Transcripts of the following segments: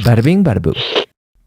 Bada bing, bada boo.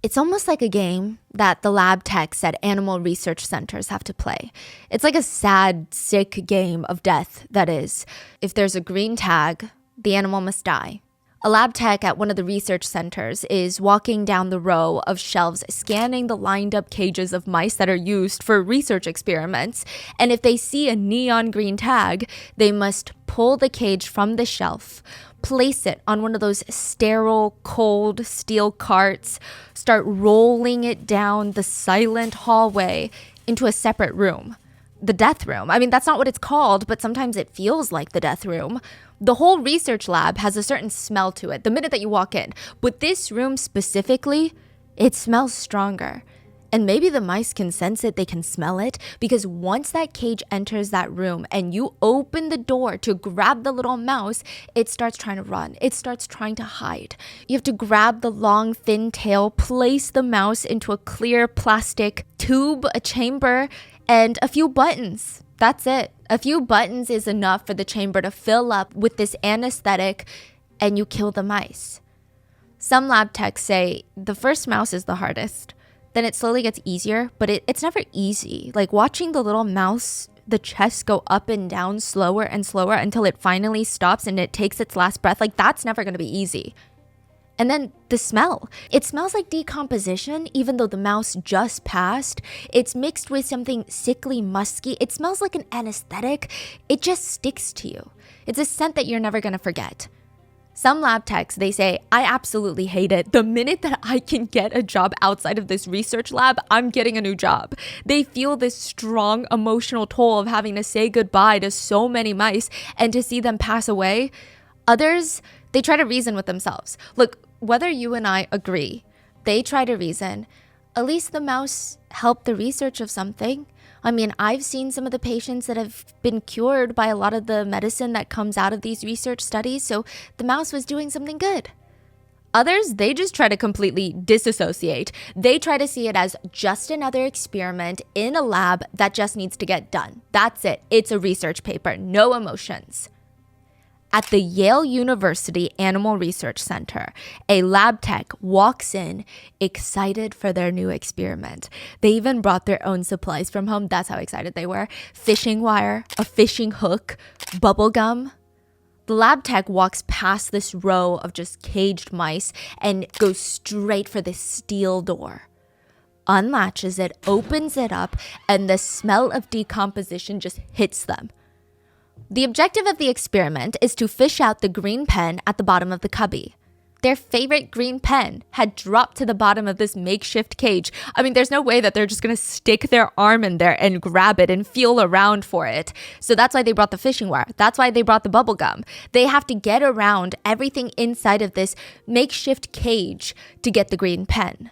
It's almost like a game that the lab techs at animal research centers have to play. It's like a sad, sick game of death, that is. If there's a green tag, the animal must die. A lab tech at one of the research centers is walking down the row of shelves, scanning the lined up cages of mice that are used for research experiments. And if they see a neon green tag, they must pull the cage from the shelf, place it on one of those sterile, cold steel carts, start rolling it down the silent hallway into a separate room. The death room. I mean, that's not what it's called, but sometimes it feels like the death room. The whole research lab has a certain smell to it the minute that you walk in. But this room specifically, it smells stronger. And maybe the mice can sense it, they can smell it, because once that cage enters that room and you open the door to grab the little mouse, it starts trying to run. It starts trying to hide. You have to grab the long, thin tail, place the mouse into a clear plastic tube, a chamber, and a few buttons. That's it. A few buttons is enough for the chamber to fill up with this anesthetic, and you kill the mice. Some lab techs say the first mouse is the hardest. Then it slowly gets easier, but it's never easy. Like watching the little mouse, the chest go up and down slower and slower until it finally stops and it takes its last breath, like that's never going to be easy. And then the smell. It smells like decomposition, even though the mouse just passed. It's mixed with something sickly, musky. It smells like an anesthetic. It just sticks to you. It's a scent that you're never going to forget. Some lab techs, they say, I absolutely hate it. The minute that I can get a job outside of this research lab, I'm getting a new job. They feel this strong emotional toll of having to say goodbye to so many mice and to see them pass away. Others, they try to reason with themselves. Look, whether you and I agree, they try to reason, at least the mouse helped the research of something. I mean, I've seen some of the patients that have been cured by a lot of the medicine that comes out of these research studies, so the mouse was doing something good. Others, they just try to completely disassociate. They try to see it as just another experiment in a lab that just needs to get done. That's it. It's a research paper, no emotions. At the Yale University Animal Research Center, a lab tech walks in excited for their new experiment. They even brought their own supplies from home. That's how excited they were. Fishing wire, a fishing hook, bubble gum. The lab tech walks past this row of just caged mice and goes straight for this steel door. Unlatches it, opens it up, and the smell of decomposition just hits them. The objective of the experiment is to fish out the green pen at the bottom of the cubby. Their favorite green pen had dropped to the bottom of this makeshift cage. I mean, there's no way that they're just going to stick their arm in there and grab it and feel around for it. So that's why they brought the fishing wire. That's why they brought the bubble gum. They have to get around everything inside of this makeshift cage to get the green pen.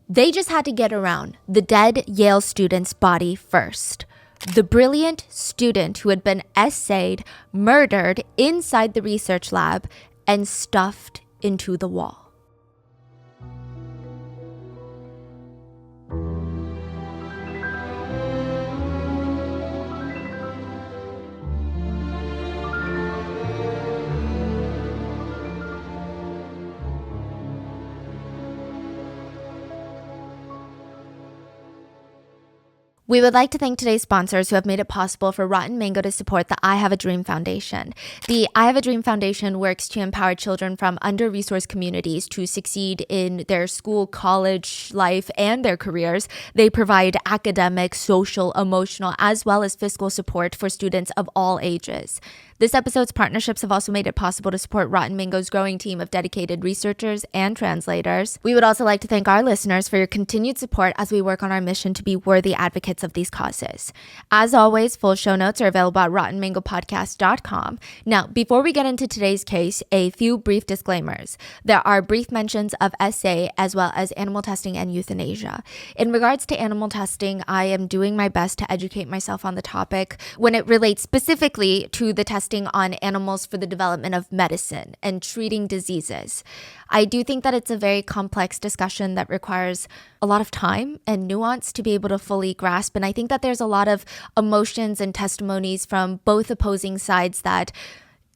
They just had to get around the dead Yale student's body first. The brilliant student who had been essayed, murdered inside the research lab, and stuffed into the wall. We would like to thank today's sponsors who have made it possible for Rotten Mango to support the I Have a Dream Foundation. The I Have a Dream Foundation works to empower children from under-resourced communities to succeed in their school, college life, and their careers. They provide academic, social, emotional, as well as fiscal support for students of all ages. This episode's partnerships have also made it possible to support Rotten Mango's growing team of dedicated researchers and translators. We would also like to thank our listeners for your continued support as we work on our mission to be worthy advocates of these causes. As always, full show notes are available at rottenmangopodcast.com. Now, before we get into today's case, a few brief disclaimers. There are brief mentions of SA as well as animal testing and euthanasia. In regards to animal testing, I am doing my best to educate myself on the topic when it relates specifically to the testing on animals for the development of medicine and treating diseases. I do think that it's a very complex discussion that requires a lot of time and nuance to be able to fully grasp. And I think that there's a lot of emotions and testimonies from both opposing sides that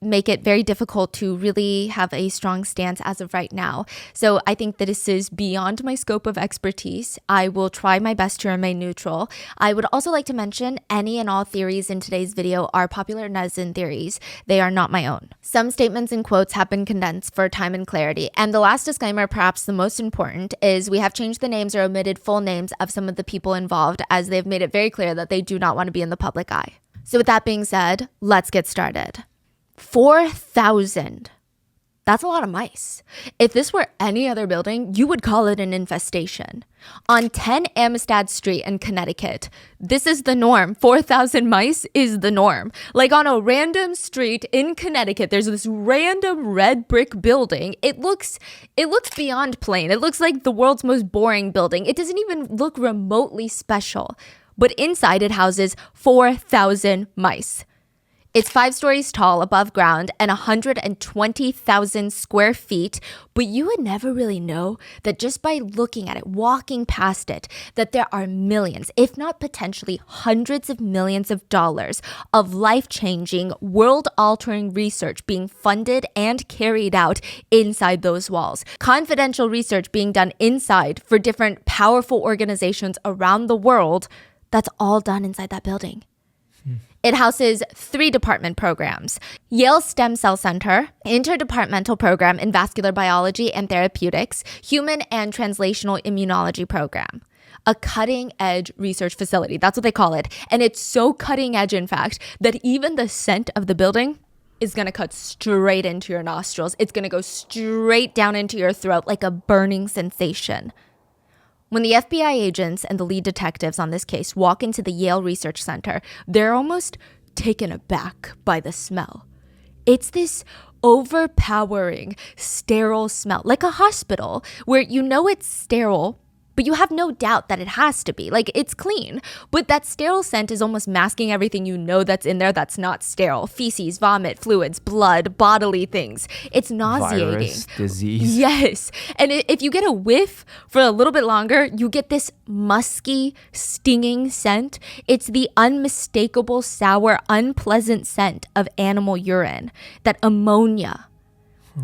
make it very difficult to really have a strong stance as of right now. So I think that this is beyond my scope of expertise. I will try my best to remain neutral. I would also like to mention any and all theories in today's video are popular netizen theories. They are not my own. Some statements and quotes have been condensed for time and clarity. And the last disclaimer, perhaps the most important, is we have changed the names or omitted full names of some of the people involved, as they've made it very clear that they do not want to be in the public eye. So with that being said, let's get started. 4,000. That's a lot of mice. If this were any other building, you would call it an infestation. On 10 Amistad Street in Connecticut, this is the norm. 4,000 mice is the norm. Like on a random street in Connecticut, there's this random red brick building. It looks beyond plain. It looks like the world's most boring building. It doesn't even look remotely special. But inside it houses 4,000 mice. It's 5 stories tall above ground and 120,000 square feet, but you would never really know that just by looking at it, walking past it, that there are millions, if not potentially hundreds of millions of dollars of life-changing, world-altering research being funded and carried out inside those walls. Confidential research being done inside for different powerful organizations around the world. That's all done inside that building. It houses 3 department programs: Yale Stem Cell Center, Interdepartmental Program in Vascular Biology and Therapeutics, Human and Translational Immunology Program. A cutting-edge research facility, that's what they call it. And it's so cutting-edge, in fact, that even the scent of the building is going to cut straight into your nostrils. It's going to go straight down into your throat like a burning sensation. When the FBI agents and the lead detectives on this case walk into the Yale Research Center, they're almost taken aback by the smell. It's this overpowering, sterile smell, like a hospital where you know it's sterile, but you have no doubt that it has to be. Like, it's clean. But that sterile scent is almost masking everything you know that's in there that's not sterile. Feces, vomit, fluids, blood, bodily things. It's nauseating. Virus, disease. Yes. And if you get a whiff for a little bit longer, you get this musky, stinging scent. It's the unmistakable, sour, unpleasant scent of animal urine, that ammonia.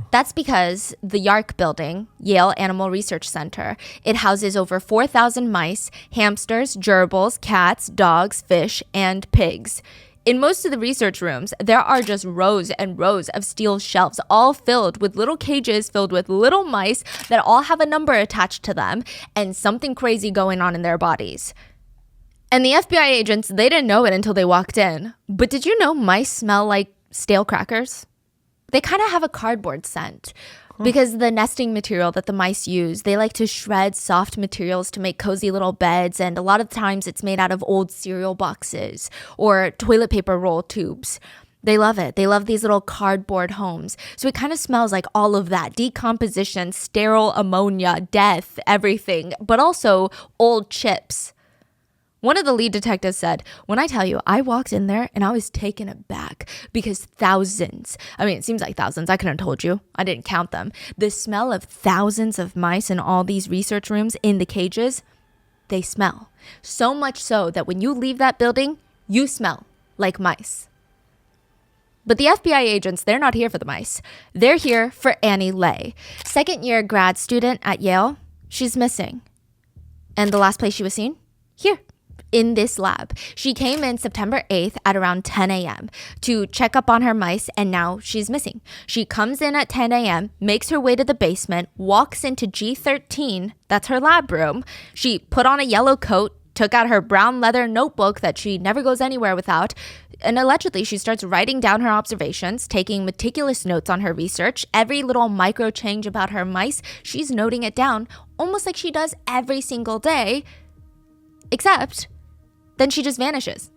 That's because the YARC building, Yale Animal Research Center, it houses over 4,000 mice, hamsters, gerbils, cats, dogs, fish, and pigs. In most of the research rooms, there are just rows and rows of steel shelves, all filled with little cages filled with little mice that all have a number attached to them and something crazy going on in their bodies. And the FBI agents, they didn't know it until they walked in. But did you know mice smell like stale crackers? They kind of have a cardboard scent because the nesting material that the mice use, they like to shred soft materials to make cozy little beds. And a lot of times it's made out of old cereal boxes or toilet paper roll tubes. They love it. They love these little cardboard homes. So it kind of smells like all of that: decomposition, sterile ammonia, death, everything, but also old chips. One of the lead detectives said, "When I tell you, I walked in there and I was taken aback because thousands, I mean, it seems like thousands. I couldn't have told you. I didn't count them. The smell of thousands of mice in all these research rooms in the cages, they smell. So much so that when you leave that building, you smell like mice." But the FBI agents, they're not here for the mice. They're here for Annie Lay, second-year grad student at Yale. She's missing. And the last place she was seen? Here. In this lab. She came in September 8th at around 10 a.m. to check up on her mice, and now she's missing. She comes in at 10 a.m., makes her way to the basement, walks into G13, that's her lab room. She put on a yellow coat, took out her brown leather notebook that she never goes anywhere without, and allegedly she starts writing down her observations, taking meticulous notes on her research. Every little micro change about her mice, she's noting it down, almost like she does every single day, except then she just vanishes.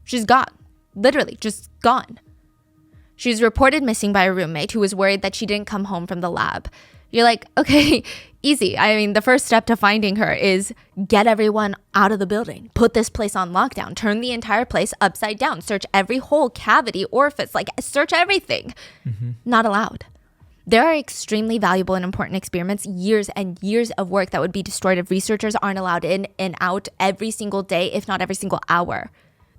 She's gone. Literally, just gone. She's reported missing by a roommate who was worried that she didn't come home from the lab. You're like, okay, easy. I mean, the first step to finding her is get everyone out of the building. Put this place on lockdown. Turn the entire place upside down. Search every hole, cavity, orifice, like search everything. Not allowed. There are extremely valuable and important experiments, years and years of work that would be destroyed if researchers aren't allowed in and out every single day, if not every single hour.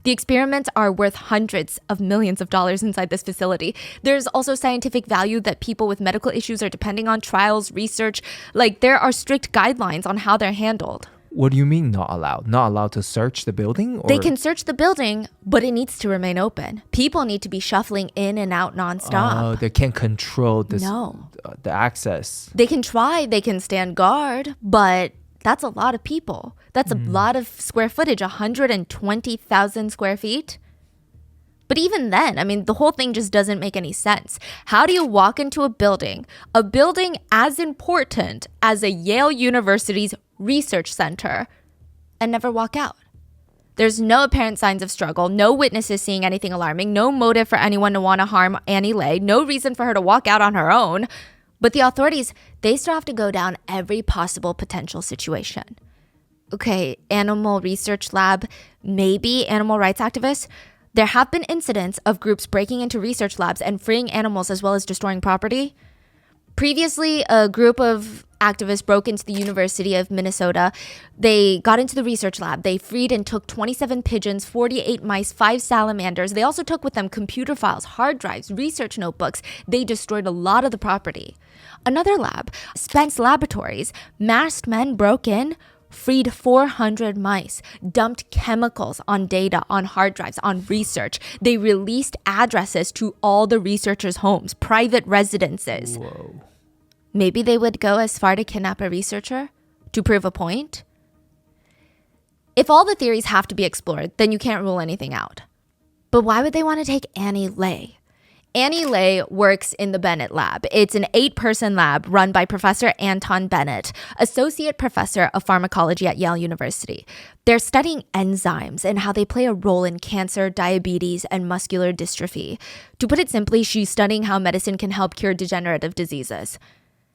The experiments are worth hundreds of millions of dollars inside this facility. There's also scientific value that people with medical issues are depending on, trials, research. Like, there are strict guidelines on how they're handled. What do you mean not allowed? Not allowed to search the building? Or? They can search the building, but it needs to remain open. People need to be shuffling in and out nonstop. Oh, they can't control this, No. The access. They can try, they can stand guard, but that's a lot of people. That's a lot of square footage, 120,000 square feet. But even then, I mean, the whole thing just doesn't make any sense. How do you walk into a building as important as a Yale University's research center, and never walk out? There's no apparent signs of struggle, no witnesses seeing anything alarming, no motive for anyone to want to harm Annie Lay, no reason for her to walk out on her own. But the authorities, they still have to go down every possible potential situation. Okay, animal research lab, maybe animal rights activists. There have been incidents of groups breaking into research labs and freeing animals as well as destroying property. Previously, a group of activists broke into the University of Minnesota. They got into the research lab. They freed and took 27 pigeons, 48 mice, 5 salamanders. They also took with them computer files, hard drives, research notebooks. They destroyed a lot of the property. Another lab, Spence Laboratories, masked men broke in, freed 400 mice, dumped chemicals on data, on hard drives, on research. They released addresses to all the researchers' homes, private residences. Whoa. Maybe they would go as far to kidnap a researcher to prove a point. If all the theories have to be explored, then you can't rule anything out. But why would they want to take Annie Lay? Annie Lay works in the Bennett Lab. It's an 8-person lab run by Professor Anton Bennett, Associate Professor of Pharmacology at Yale University. They're studying enzymes and how they play a role in cancer, diabetes, and muscular dystrophy. To put it simply, she's studying how medicine can help cure degenerative diseases.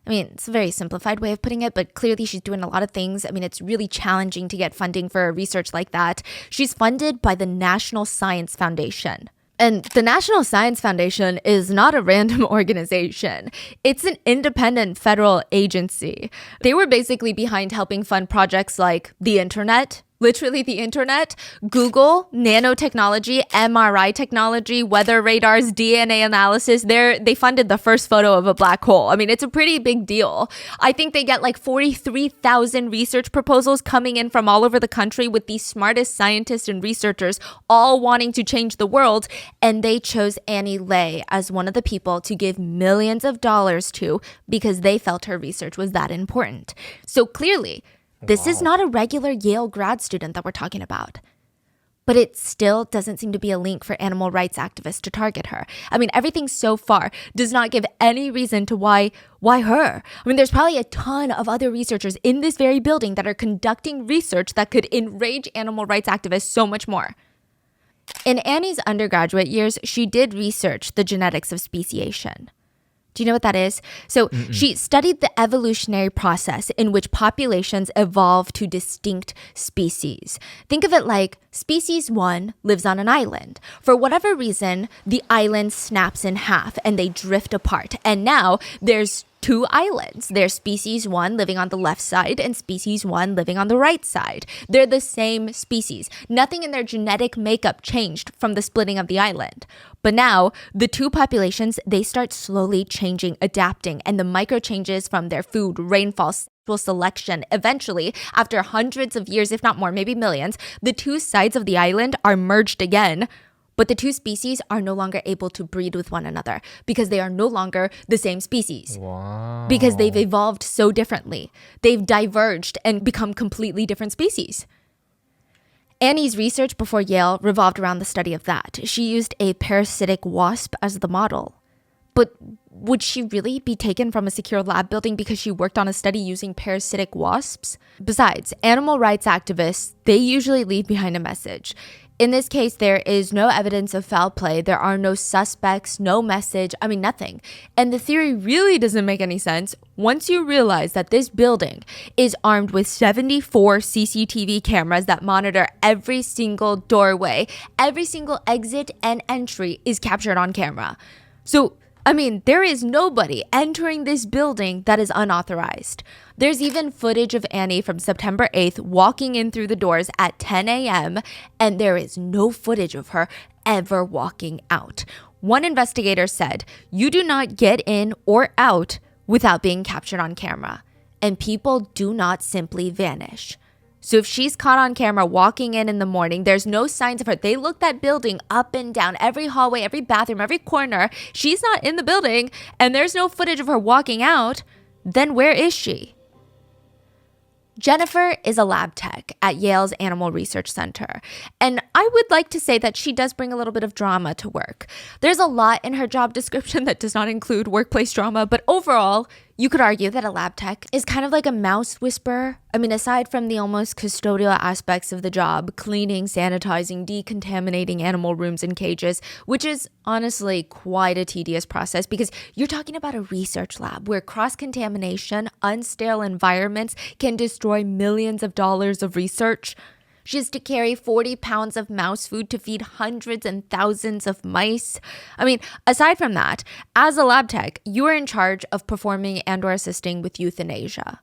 I mean, it's a very simplified way of putting it, but clearly she's doing a lot of things. I mean, it's really challenging to get funding for research like that. She's funded by the National Science Foundation. And the National Science Foundation is not a random organization. It's an independent federal agency. They were basically behind helping fund projects like the internet, literally the internet, Google, nanotechnology, MRI technology, weather radars, DNA analysis. They funded the first photo of a black hole. I mean, it's a pretty big deal. I think they get like 43,000 research proposals coming in from all over the country with the smartest scientists and researchers all wanting to change the world. And they chose Annie Lay as one of the people to give millions of dollars to because they felt her research was that important. So clearly, this is not a regular Yale grad student that we're talking about. But it still doesn't seem to be a link for animal rights activists to target her. I mean, everything so far does not give any reason to why her. I mean, there's probably a ton of other researchers in this very building that are conducting research that could enrage animal rights activists so much more. In Annie's undergraduate years, she did research the genetics of speciation. Do you know what that is? So she studied the evolutionary process in which populations evolve to distinct species. Think of it like species 1 lives on an island. For whatever reason, the island snaps in half and they drift apart. And now there's 2 islands. There's species 1 living on the left side and species 1 living on the right side. They're the same species. Nothing in their genetic makeup changed from the splitting of the island. But now, the 2 populations, they start slowly changing, adapting, and the micro changes from their food, rainfall, sexual selection, eventually, after hundreds of years, if not more, maybe millions, the 2 sides of the island are merged again. But the 2 species are no longer able to breed with one another because they are no longer the same species. Wow. Because they've evolved so differently. They've diverged and become completely different species. Annie's research before Yale revolved around the study of that. She used a parasitic wasp as the model. But would she really be taken from a secure lab building because she worked on a study using parasitic wasps? Besides, animal rights activists, they usually leave behind a message. In this case, there is no evidence of foul play. There are no suspects, no message, nothing. And the theory really doesn't make any sense once you realize that this building is armed with 74 CCTV cameras that monitor every single doorway. Every single exit and entry is captured on camera. So I mean, there is nobody entering this building that is unauthorized. There's even footage of Annie from September 8th walking in through the doors at 10 a.m., and there is no footage of her ever walking out. One investigator said, "You do not get in or out without being captured on camera, and people do not simply vanish." So if she's caught on camera walking in the morning, there's no signs of her. They looked that building up and down, every hallway, every bathroom, every corner. She's not in the building and there's no footage of her walking out. Then where is she? Jennifer is a lab tech at Yale's Animal Research Center, and I would like to say that she does bring a little bit of drama to work. There's a lot in her job description that does not include workplace drama, but overall, you could argue that a lab tech is kind of like a mouse whisperer. I mean, aside from the almost custodial aspects of the job, cleaning, sanitizing, decontaminating animal rooms and cages, which is honestly quite a tedious process because you're talking about a research lab where cross-contamination, unsterile environments can destroy millions of dollars of research. She has to carry 40 pounds of mouse food to feed hundreds and thousands of mice. I mean, aside from that, as a lab tech, you are in charge of performing and/or assisting with euthanasia.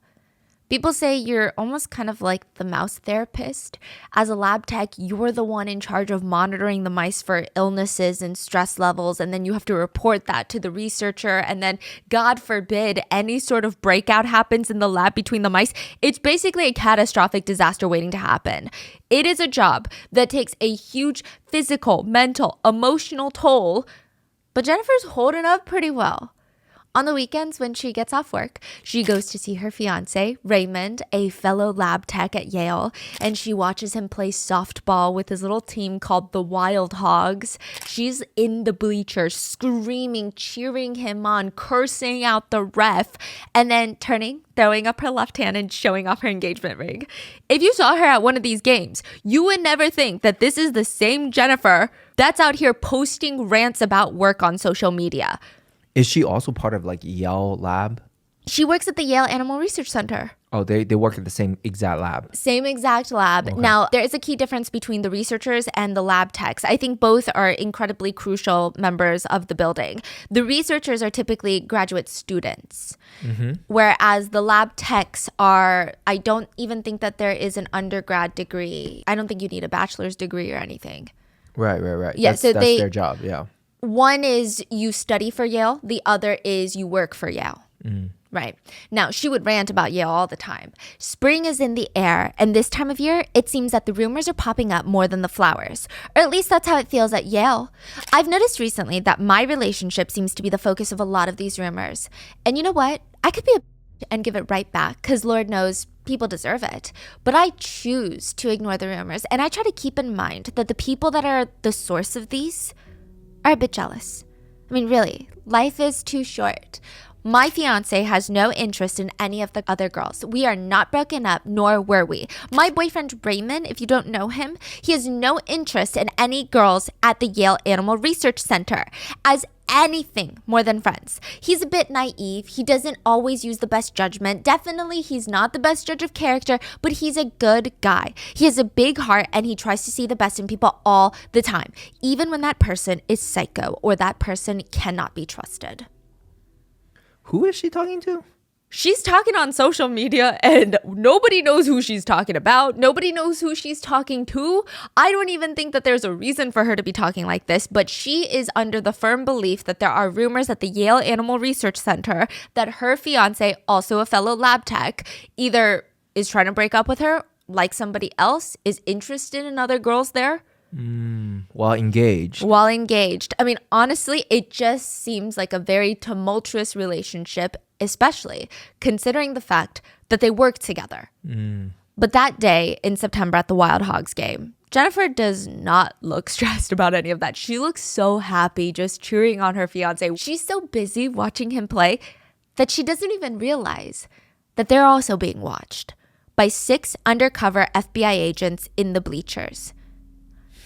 People say you're almost kind of like the mouse therapist. As a lab tech, you're the one in charge of monitoring the mice for illnesses and stress levels, and then you have to report that to the researcher, and then, God forbid, any sort of breakout happens in the lab between the mice. It's basically a catastrophic disaster waiting to happen. It is a job that takes a huge physical, mental, emotional toll, but Jennifer's holding up pretty well. On the weekends, when she gets off work, she goes to see her fiance, Raymond, a fellow lab tech at Yale, and she watches him play softball with his little team called the Wild Hogs. She's in the bleachers, screaming, cheering him on, cursing out the ref, and then turning, throwing up her left hand and showing off her engagement ring. If you saw her at one of these games, you would never think that this is the same Jennifer that's out here posting rants about work on social media. Is she also part of like Yale lab? She works at the Yale Animal Research Center. Oh, they work at the same exact lab. Same exact lab. Okay. Now, there is a key difference between the researchers and the lab techs. I think both are incredibly crucial members of the building. The researchers are typically graduate students, whereas the lab techs are, I don't even think that there is an undergrad degree. I don't think you need a bachelor's degree or anything. Right. Yeah, that's so their job, yeah. One is you study for Yale. The other is you work for Yale. Right. Now, she would rant about Yale all the time. Spring is in the air, and this time of year, it seems that the rumors are popping up more than the flowers. Or at least that's how it feels at Yale. I've noticed recently that my relationship seems to be the focus of a lot of these rumors. And you know what? I could be a and give it right back, because Lord knows people deserve it. But I choose to ignore the rumors, and I try to keep in mind that the people that are the source of these are a bit jealous. I mean, really, life is too short. My fiance has no interest in any of the other girls. We are not broken up, nor were we. My boyfriend Raymond, if you don't know him, he has no interest in any girls at the Yale Animal Research Center as anything more than friends. He's a bit naive. He doesn't always use the best judgment. Definitely, he's not the best judge of character, but he's a good guy. He has a big heart and he tries to see the best in people all the time, even when that person is psycho or that person cannot be trusted. Who is she talking to? She's talking on social media and nobody knows who she's talking about. Nobody knows who she's talking to. I don't even think that there's a reason for her to be talking like this, but she is under the firm belief that there are rumors at the Yale Animal Research Center that her fiance, also a fellow lab tech, either is trying to break up with her, like somebody else, is interested in other girls there. While engaged. I mean, honestly, it just seems like a very tumultuous relationship, especially considering the fact that they work together. But that day in September at the Wild Hogs game, Jennifer does not look stressed about any of that. She looks so happy just cheering on her fiance. She's so busy watching him play that she doesn't even realize that they're also being watched by 6 undercover FBI agents in the bleachers.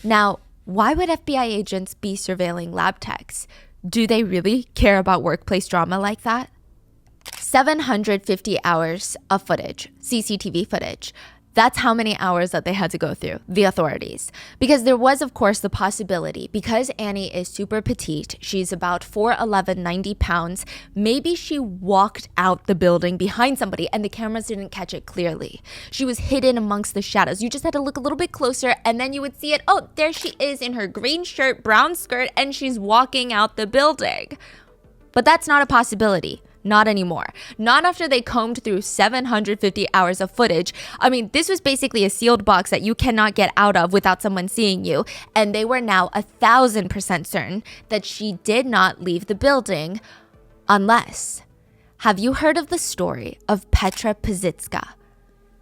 Now, why would FBI agents be surveilling lab techs? Do they really care about workplace drama like that? 750 hours of footage, CCTV footage. That's how many hours that they had to go through, the authorities. Because there was, of course, the possibility, because Annie is super petite, she's about 4'11", 90 pounds, maybe she walked out the building behind somebody and the cameras didn't catch it clearly. She was hidden amongst the shadows. You just had to look a little bit closer and then you would see it. Oh, there she is in her green shirt, brown skirt, and she's walking out the building. But that's not a possibility. Not anymore. Not after they combed through 750 hours of footage. I mean, this was basically a sealed box that you cannot get out of without someone seeing you. And they were now 1,000% certain that she did not leave the building unless. Have you heard of the story of Petra Pazitska?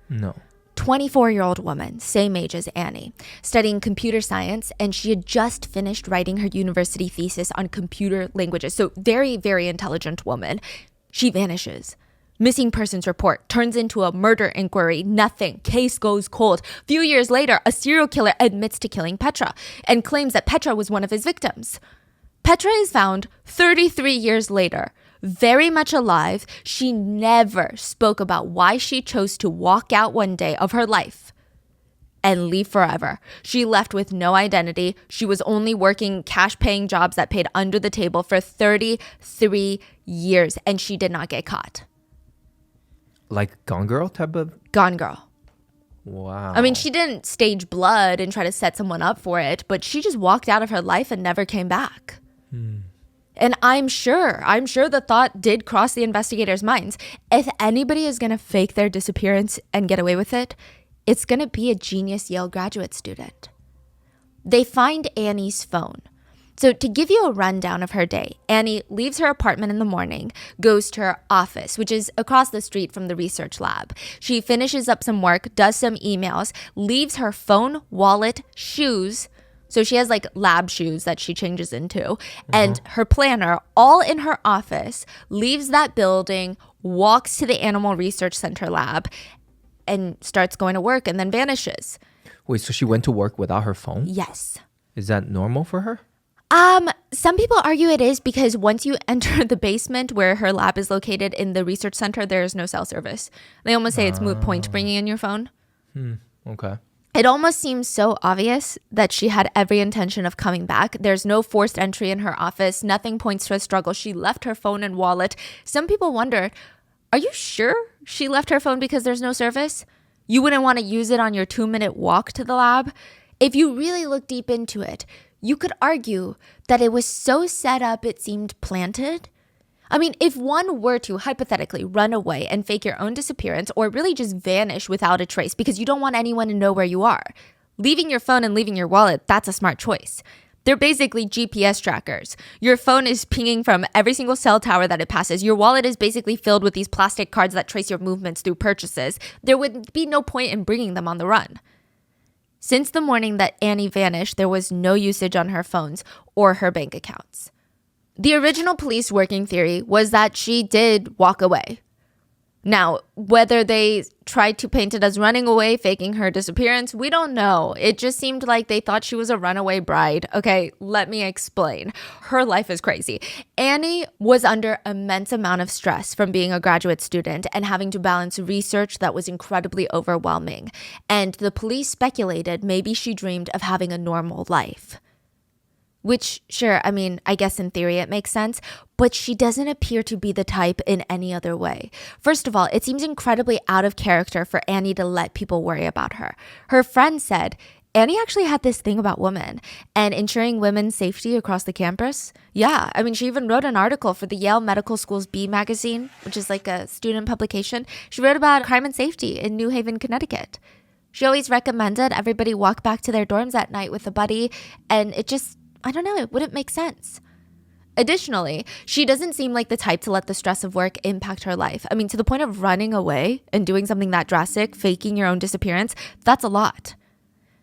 No. 24-year-old woman, same age as Annie, studying computer science, and she had just finished writing her university thesis on computer languages. So very, very intelligent woman. She vanishes. Missing persons report turns into a murder inquiry. Nothing. Case goes cold. Few years later, a serial killer admits to killing Petra and claims that Petra was one of his victims. Petra is found 33 years later, very much alive. She never spoke about why she chose to walk out one day of her life and leave forever. She left with no identity. She was only working cash-paying jobs that paid under the table for 33 years, and she did not get caught. Like Gone Girl type of? Gone Girl. Wow. I mean, she didn't stage blood and try to set someone up for it, but she just walked out of her life and never came back. And I'm sure the thought did cross the investigators' minds. If anybody is going to fake their disappearance and get away with it, it's going to be a genius Yale graduate student. They find Annie's phone. So to give you a rundown of her day, Annie leaves her apartment in the morning, goes to her office, which is across the street from the research lab. She finishes up some work, does some emails, leaves her phone, wallet, shoes. So she has like lab shoes that she changes into, and her planner all in her office, leaves that building, walks to the Animal Research Center lab, and starts going to work and then vanishes. Wait, so she went to work without her phone? Yes. Is that normal for her? Some people argue it is because once you enter the basement where her lab is located in the research center, there is no cell service. They almost say it's moot point bringing in your phone. Okay. It almost seems so obvious that she had every intention of coming back. There's no forced entry in her office. Nothing points to a struggle. She left her phone and wallet. Some people wonder, are you sure she left her phone because there's no service? You wouldn't want to use it on your 2-minute walk to the lab? If you really look deep into it, you could argue that it was so set up it seemed planted. I mean, if one were to hypothetically run away and fake your own disappearance or really just vanish without a trace because you don't want anyone to know where you are, leaving your phone and leaving your wallet, that's a smart choice. They're basically GPS trackers. Your phone is pinging from every single cell tower that it passes. Your wallet is basically filled with these plastic cards that trace your movements through purchases. There would be no point in bringing them on the run. Since the morning that Annie vanished, there was no usage on her phones or her bank accounts. The original police working theory was that she did walk away. Now, whether they tried to paint it as running away, faking her disappearance, we don't know. It just seemed like they thought she was a runaway bride. Okay, let me explain. Her life is crazy. Annie was under immense amount of stress from being a graduate student and having to balance research that was incredibly overwhelming. And the police speculated maybe she dreamed of having a normal life. Which, sure, I mean, I guess in theory it makes sense, but she doesn't appear to be the type in any other way. First of all, it seems incredibly out of character for Annie to let people worry about her. Her friend said, Annie actually had this thing about women and ensuring women's safety across the campus. Yeah, I mean, she even wrote an article for the Yale Medical School's B magazine, which is like a student publication. She wrote about crime and safety in New Haven, Connecticut. She always recommended everybody walk back to their dorms at night with a buddy, and it just, I don't know, it wouldn't make sense. Additionally, she doesn't seem like the type to let the stress of work impact her life. I mean, to the point of running away and doing something that drastic, faking your own disappearance, that's a lot.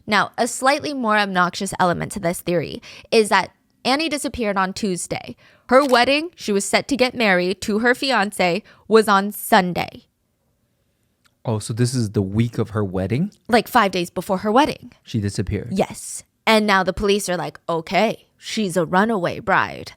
Now, a slightly more obnoxious element to this theory is that Annie disappeared on Tuesday. Her wedding, she was set to get married to her fiance, was on Sunday. Oh, so this is the week of her wedding? Like 5 days before her wedding. She disappeared. Yes. And now the police are like, okay, she's a runaway bride.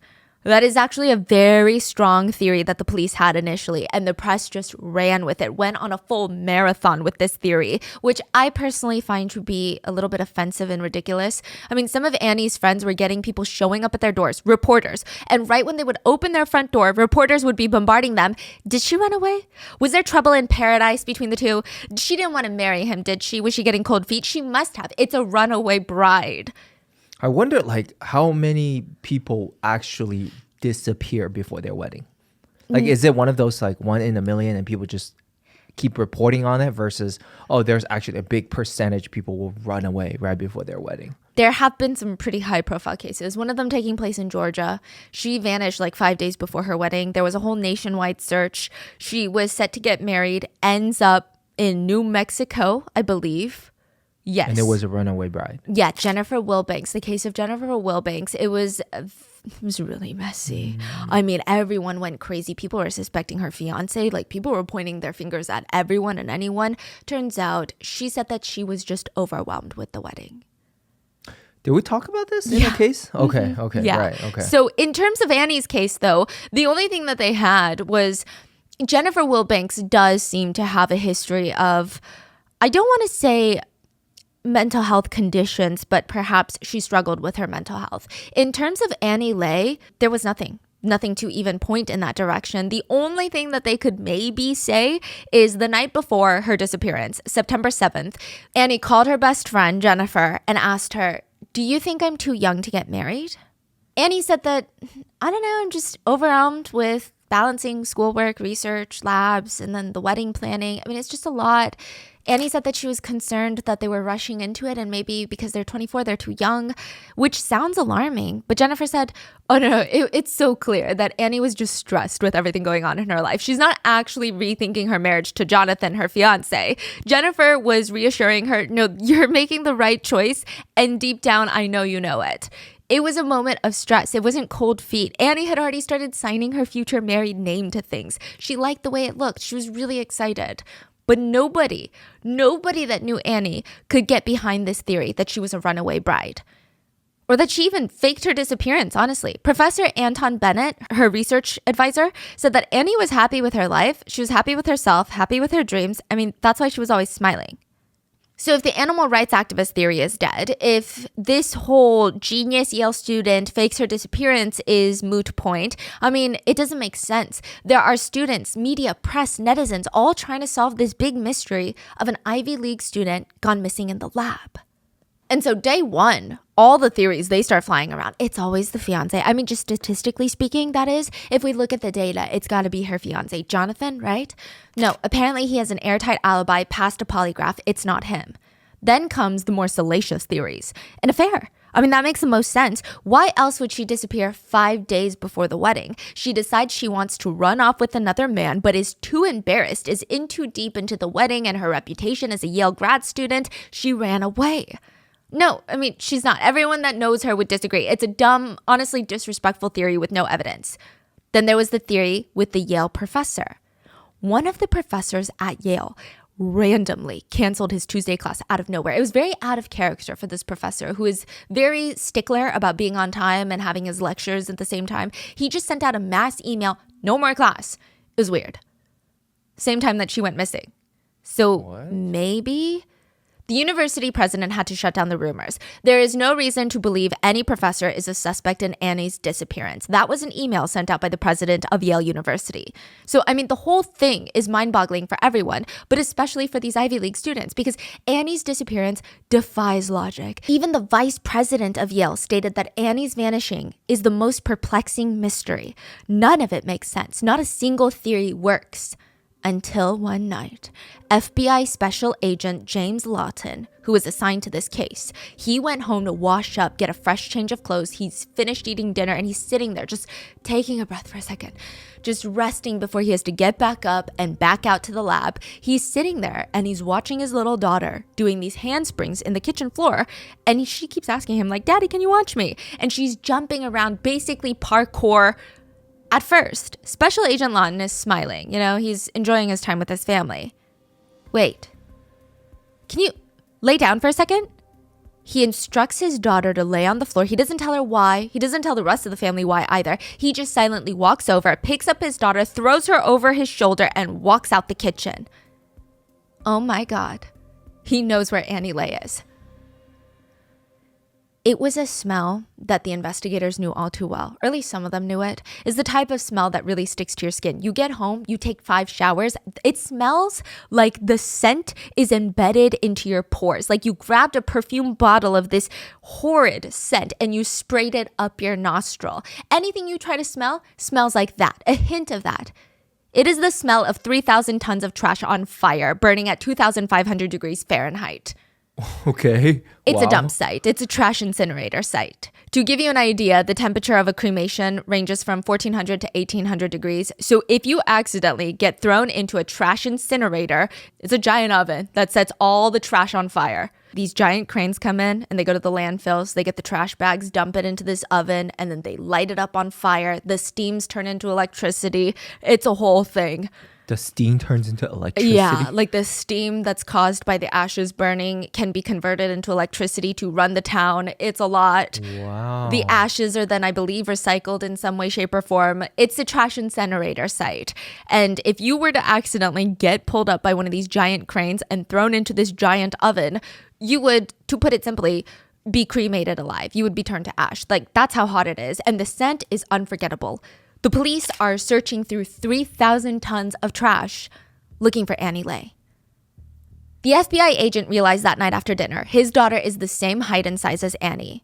That is actually a very strong theory that the police had initially, and the press just ran with it, went on a full marathon with this theory, which I personally find to be a little bit offensive and ridiculous. I mean, some of Annie's friends were getting people showing up at their doors, reporters, and right when they would open their front door, reporters would be bombarding them. Did she run away? Was there trouble in paradise between the two? She didn't want to marry him, did she? Was she getting cold feet? She must have. It's a runaway bride. I wonder, like, how many people actually disappear before their wedding? Like, is it one of those, like, 1 in a million and people just keep reporting on it versus, oh, there's actually a big percentage people will run away right before their wedding? There have been some pretty high profile cases. One of them taking place in Georgia. She vanished like 5 days before her wedding. There was a whole nationwide search. She was set to get married, ends up in New Mexico, I believe. Yes. And it was a runaway bride. Yeah, Jennifer Wilbanks. The case of Jennifer Wilbanks. It was really messy. I mean, everyone went crazy. People were suspecting her fiance. Like, people were pointing their fingers at everyone and anyone. Turns out she said that she was just overwhelmed with the wedding. Did we talk about this in the case? Okay, okay, Yeah. right, okay. So in terms of Annie's case, though, the only thing that they had was Jennifer Wilbanks does seem to have a history of, I don't want to say mental health conditions, but perhaps she struggled with her mental health. In terms of Annie Lay, there was nothing to even point in that direction. The only thing that they could maybe say is the night before her disappearance, September 7th, Annie called her best friend, Jennifer, and asked her, "Do you think I'm too young to get married?" Annie said that, "I don't know, I'm just overwhelmed with balancing schoolwork, research, labs, and then the wedding planning. I mean, it's just a lot." Annie said that she was concerned that they were rushing into it and maybe because they're 24, they're too young, which sounds alarming. But Jennifer said, oh no, it's so clear that Annie was just stressed with everything going on in her life. She's not actually rethinking her marriage to Jonathan, her fiance. Jennifer was reassuring her, no, you're making the right choice. And deep down, I know you know it. It was a moment of stress. It wasn't cold feet. Annie had already started signing her future married name to things. She liked the way it looked. She was really excited. But nobody that knew Annie could get behind this theory that she was a runaway bride. Or that she even faked her disappearance, honestly. Professor Anton Bennett, her research advisor, said that Annie was happy with her life. She was happy with herself, happy with her dreams. I mean, that's why she was always smiling. So if the animal rights activist theory is dead, if this whole genius Yale student fakes her disappearance is moot point, I mean, it doesn't make sense. There are students, media, press, netizens, all trying to solve this big mystery of an Ivy League student gone missing in the lab. And so day one, all the theories, they start flying around. It's always the fiance. I mean, just statistically speaking, that is, if we look at the data, it's got to be her fiance, Jonathan, right? No, apparently he has an airtight alibi, passed a polygraph. It's not him. Then comes the more salacious theories. An affair. I mean, that makes the most sense. Why else would she disappear 5 days before the wedding? She decides she wants to run off with another man, but is too embarrassed, is in too deep into the wedding and her reputation as a Yale grad student. She ran away. No, I mean, she's not. Everyone that knows her would disagree. It's a dumb, honestly disrespectful theory with no evidence. Then there was the theory with the Yale professor. One of the professors at Yale randomly canceled his Tuesday class out of nowhere. It was very out of character for this professor who is very stickler about being on time and having his lectures at the same time. He just sent out a mass email, no more class. It was weird. Same time that she went missing. So maybe the university president had to shut down the rumors. There is no reason to believe any professor is a suspect in Annie's disappearance. That was an email sent out by the president of Yale University. So, I mean, the whole thing is mind-boggling for everyone, but especially for these Ivy League students, because Annie's disappearance defies logic. Even the vice president of Yale stated that Annie's vanishing is the most perplexing mystery. None of it makes sense. Not a single theory works. Until one night, FBI Special Agent James Lawton, who was assigned to this case, he went home to wash up, get a fresh change of clothes. He's finished eating dinner and he's sitting there just taking a breath for a second, just resting before he has to get back up and back out to the lab. He's sitting there and he's watching his little daughter doing these handsprings in the kitchen floor. And she keeps asking him, like, Daddy, can you watch me? And she's jumping around, basically parkour. At first, Special Agent Lawton is smiling. You know, he's enjoying his time with his family. Wait, can you lay down for a second? He instructs his daughter to lay on the floor. He doesn't tell her why. He doesn't tell the rest of the family why either. He just silently walks over, picks up his daughter, throws her over his shoulder, and walks out the kitchen. Oh my God. He knows where Annie Lay is. It was a smell that the investigators knew all too well, or at least some of them knew it. It's the type of smell that really sticks to your skin. You get home, you take 5 showers, it smells like the scent is embedded into your pores. Like you grabbed a perfume bottle of this horrid scent and you sprayed it up your nostril. Anything you try to smell smells like that, a hint of that. It is the smell of 3,000 tons of trash on fire, burning at 2,500 degrees Fahrenheit. Okay. It's a dump site. It's a trash incinerator site. To give you an idea, the temperature of a cremation ranges from 1,400 to 1,800 degrees. So if you accidentally get thrown into a trash incinerator, it's a giant oven that sets all the trash on fire. These giant cranes come in and they go to the landfills. They get the trash bags, dump it into this oven, and then they light it up on fire. The steams turn into electricity. It's a whole thing. The steam turns into electricity? Yeah, like the steam that's caused by the ashes burning can be converted into electricity to run the town. It's a lot. Wow. The ashes are then, I believe, recycled in some way, shape, or form. It's a trash incinerator site. And if you were to accidentally get pulled up by one of these giant cranes and thrown into this giant oven, you would, to put it simply, be cremated alive. You would be turned to ash. Like, that's how hot it is. And the scent is unforgettable. The police are searching through 3,000 tons of trash looking for Annie Lay. The FBI agent realized that night after dinner, his daughter is the same height and size as Annie.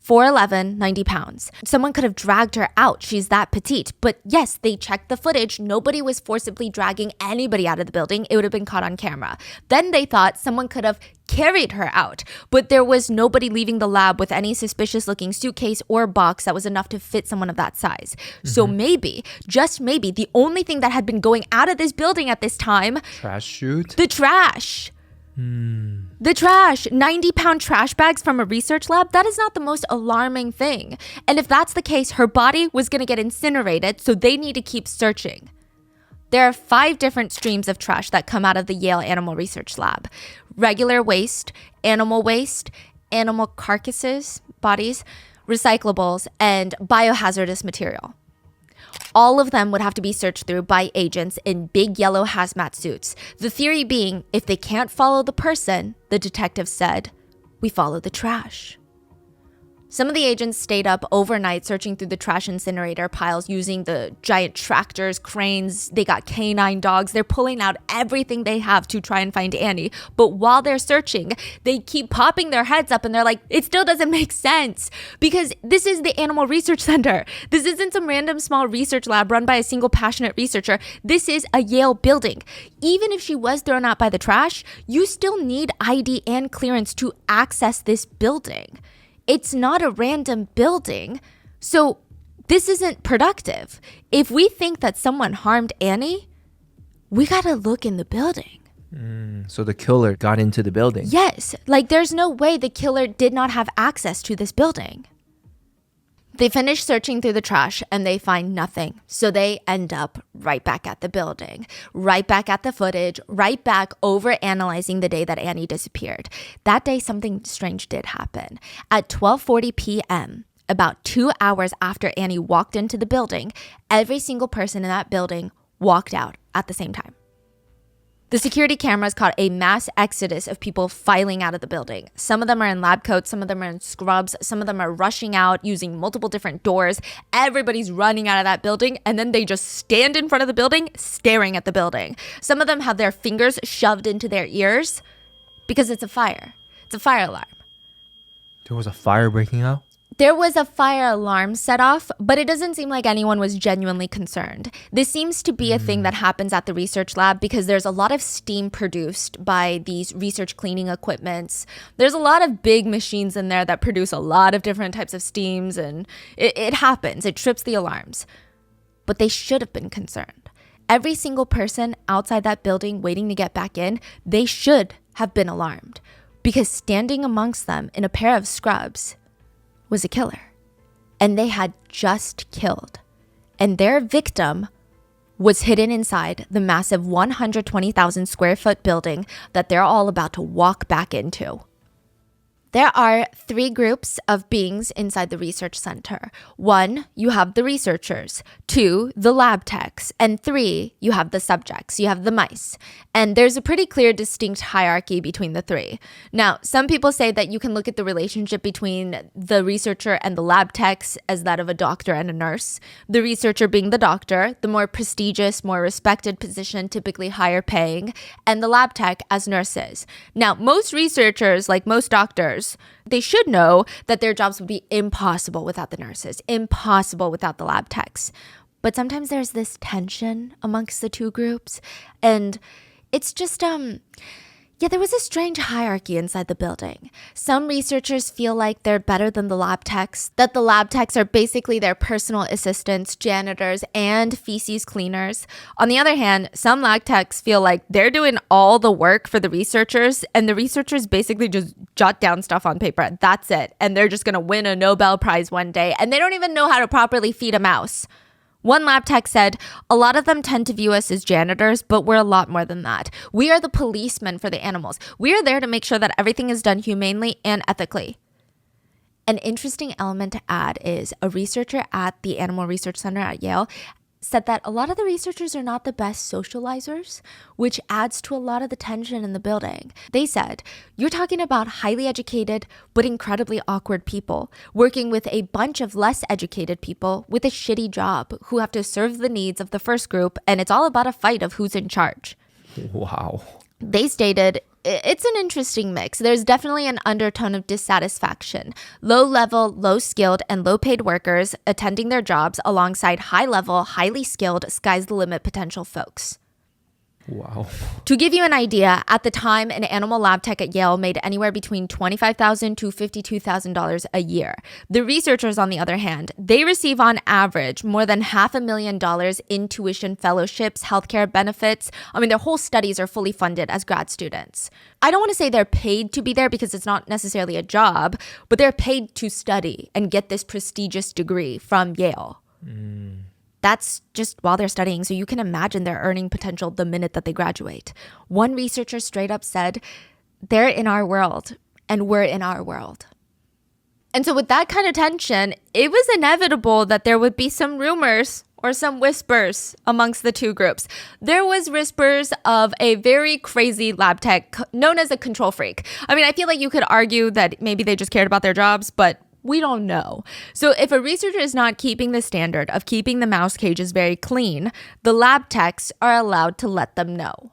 4'11", 90 pounds. Someone could have dragged her out. She's that petite. But yes, they checked the footage. Nobody was forcibly dragging anybody out of the building. It would have been caught on camera. Then they thought someone could have carried her out. But there was nobody leaving the lab with any suspicious looking suitcase or box that was enough to fit someone of that size. So maybe, just maybe, the only thing that had been going out of this building at this time... Trash chute? The trash. The trash, 90-pound trash bags from a research lab, that is not the most alarming thing. And if that's the case, her body was going to get incinerated, so they need to keep searching. There are 5 different streams of trash that come out of the Yale Animal Research Lab. Regular waste, animal carcasses, bodies, recyclables, and biohazardous material. All of them would have to be searched through by agents in big yellow hazmat suits. The theory being, if they can't follow the person, the detective said, we follow the trash. Some of the agents stayed up overnight searching through the trash incinerator piles using the giant tractors, cranes. They got canine dogs. They're pulling out everything they have to try and find Annie. But while they're searching, they keep popping their heads up and they're like, it still doesn't make sense because this is the Animal Research Center. This isn't some random small research lab run by a single passionate researcher. This is a Yale building. Even if she was thrown out by the trash, you still need ID and clearance to access this building. It's not a random building, so this isn't productive. If we think that someone harmed Annie, we gotta look in the building. So the killer got into the building? Yes, like there's no way the killer did not have access to this building. They finish searching through the trash and they find nothing. So they end up right back at the building, right back at the footage, right back over analyzing the day that Annie disappeared. That day, something strange did happen. At 12:40 p.m., about 2 hours after Annie walked into the building, every single person in that building walked out at the same time. The security cameras caught a mass exodus of people filing out of the building. Some of them are in lab coats, some of them are in scrubs, some of them are rushing out using multiple different doors. Everybody's running out of that building, and then they just stand in front of the building, staring at the building. Some of them have their fingers shoved into their ears because it's a fire. It's a fire alarm. There was a fire breaking out? There was a fire alarm set off, but it doesn't seem like anyone was genuinely concerned. This seems to be a thing that happens at the research lab because there's a lot of steam produced by these research cleaning equipments. There's a lot of big machines in there that produce a lot of different types of steams, and it happens. It trips the alarms. But they should have been concerned. Every single person outside that building waiting to get back in, they should have been alarmed because standing amongst them in a pair of scrubs was a killer, and they had just killed, and their victim was hidden inside the massive 120,000 square foot building that they're all about to walk back into. There are three groups of beings inside the research center. One, you have the researchers. Two, the lab techs. And three, you have the subjects. You have the mice. And there's a pretty clear, distinct hierarchy between the three. Now, some people say that you can look at the relationship between the researcher and the lab techs as that of a doctor and a nurse. The researcher being the doctor, the more prestigious, more respected position, typically higher paying, and the lab tech as nurses. Now, most researchers, like most doctors, they should know that their jobs would be impossible without the nurses, impossible without the lab techs. But sometimes there's this tension amongst the two groups, and it's just, there was a strange hierarchy inside the building. Some researchers feel like they're better than the lab techs, that the lab techs are basically their personal assistants, janitors, and feces cleaners. On the other hand, some lab techs feel like they're doing all the work for the researchers, and the researchers basically just jot down stuff on paper. That's it. And they're just going to win a Nobel Prize one day, and they don't even know how to properly feed a mouse. One lab tech said, a lot of them tend to view us as janitors, but we're a lot more than that. We are the policemen for the animals. We are there to make sure that everything is done humanely and ethically. An interesting element to add is a researcher at the Animal Research Center at Yale said that a lot of the researchers are not the best socializers, which adds to a lot of the tension in the building. They said, you're talking about highly educated but incredibly awkward people working with a bunch of less educated people with a shitty job who have to serve the needs of the first group, and it's all about a fight of who's in charge. Wow. They stated, it's an interesting mix. There's definitely an undertone of dissatisfaction. Low-level, low-skilled, and low-paid workers attending their jobs alongside high-level, highly skilled, sky's-the-limit potential folks. Wow. To give you an idea, at the time, an animal lab tech at Yale made anywhere between $25,000 to $52,000 a year. The researchers, on the other hand, they receive on average more than $500,000 in tuition fellowships, healthcare benefits. I mean, their whole studies are fully funded as grad students. I don't want to say they're paid to be there because it's not necessarily a job, but they're paid to study and get this prestigious degree from Yale. That's just while they're studying, so you can imagine their earning potential the minute that they graduate. One researcher straight up said, they're in our world, and we're in our world. And so with that kind of tension, it was inevitable that there would be some rumors or some whispers amongst the two groups. There was whispers of a very crazy lab tech known as a control freak. I mean, I feel like you could argue that maybe they just cared about their jobs, but we don't know. So if a researcher is not keeping the standard of keeping the mouse cages very clean, the lab techs are allowed to let them know.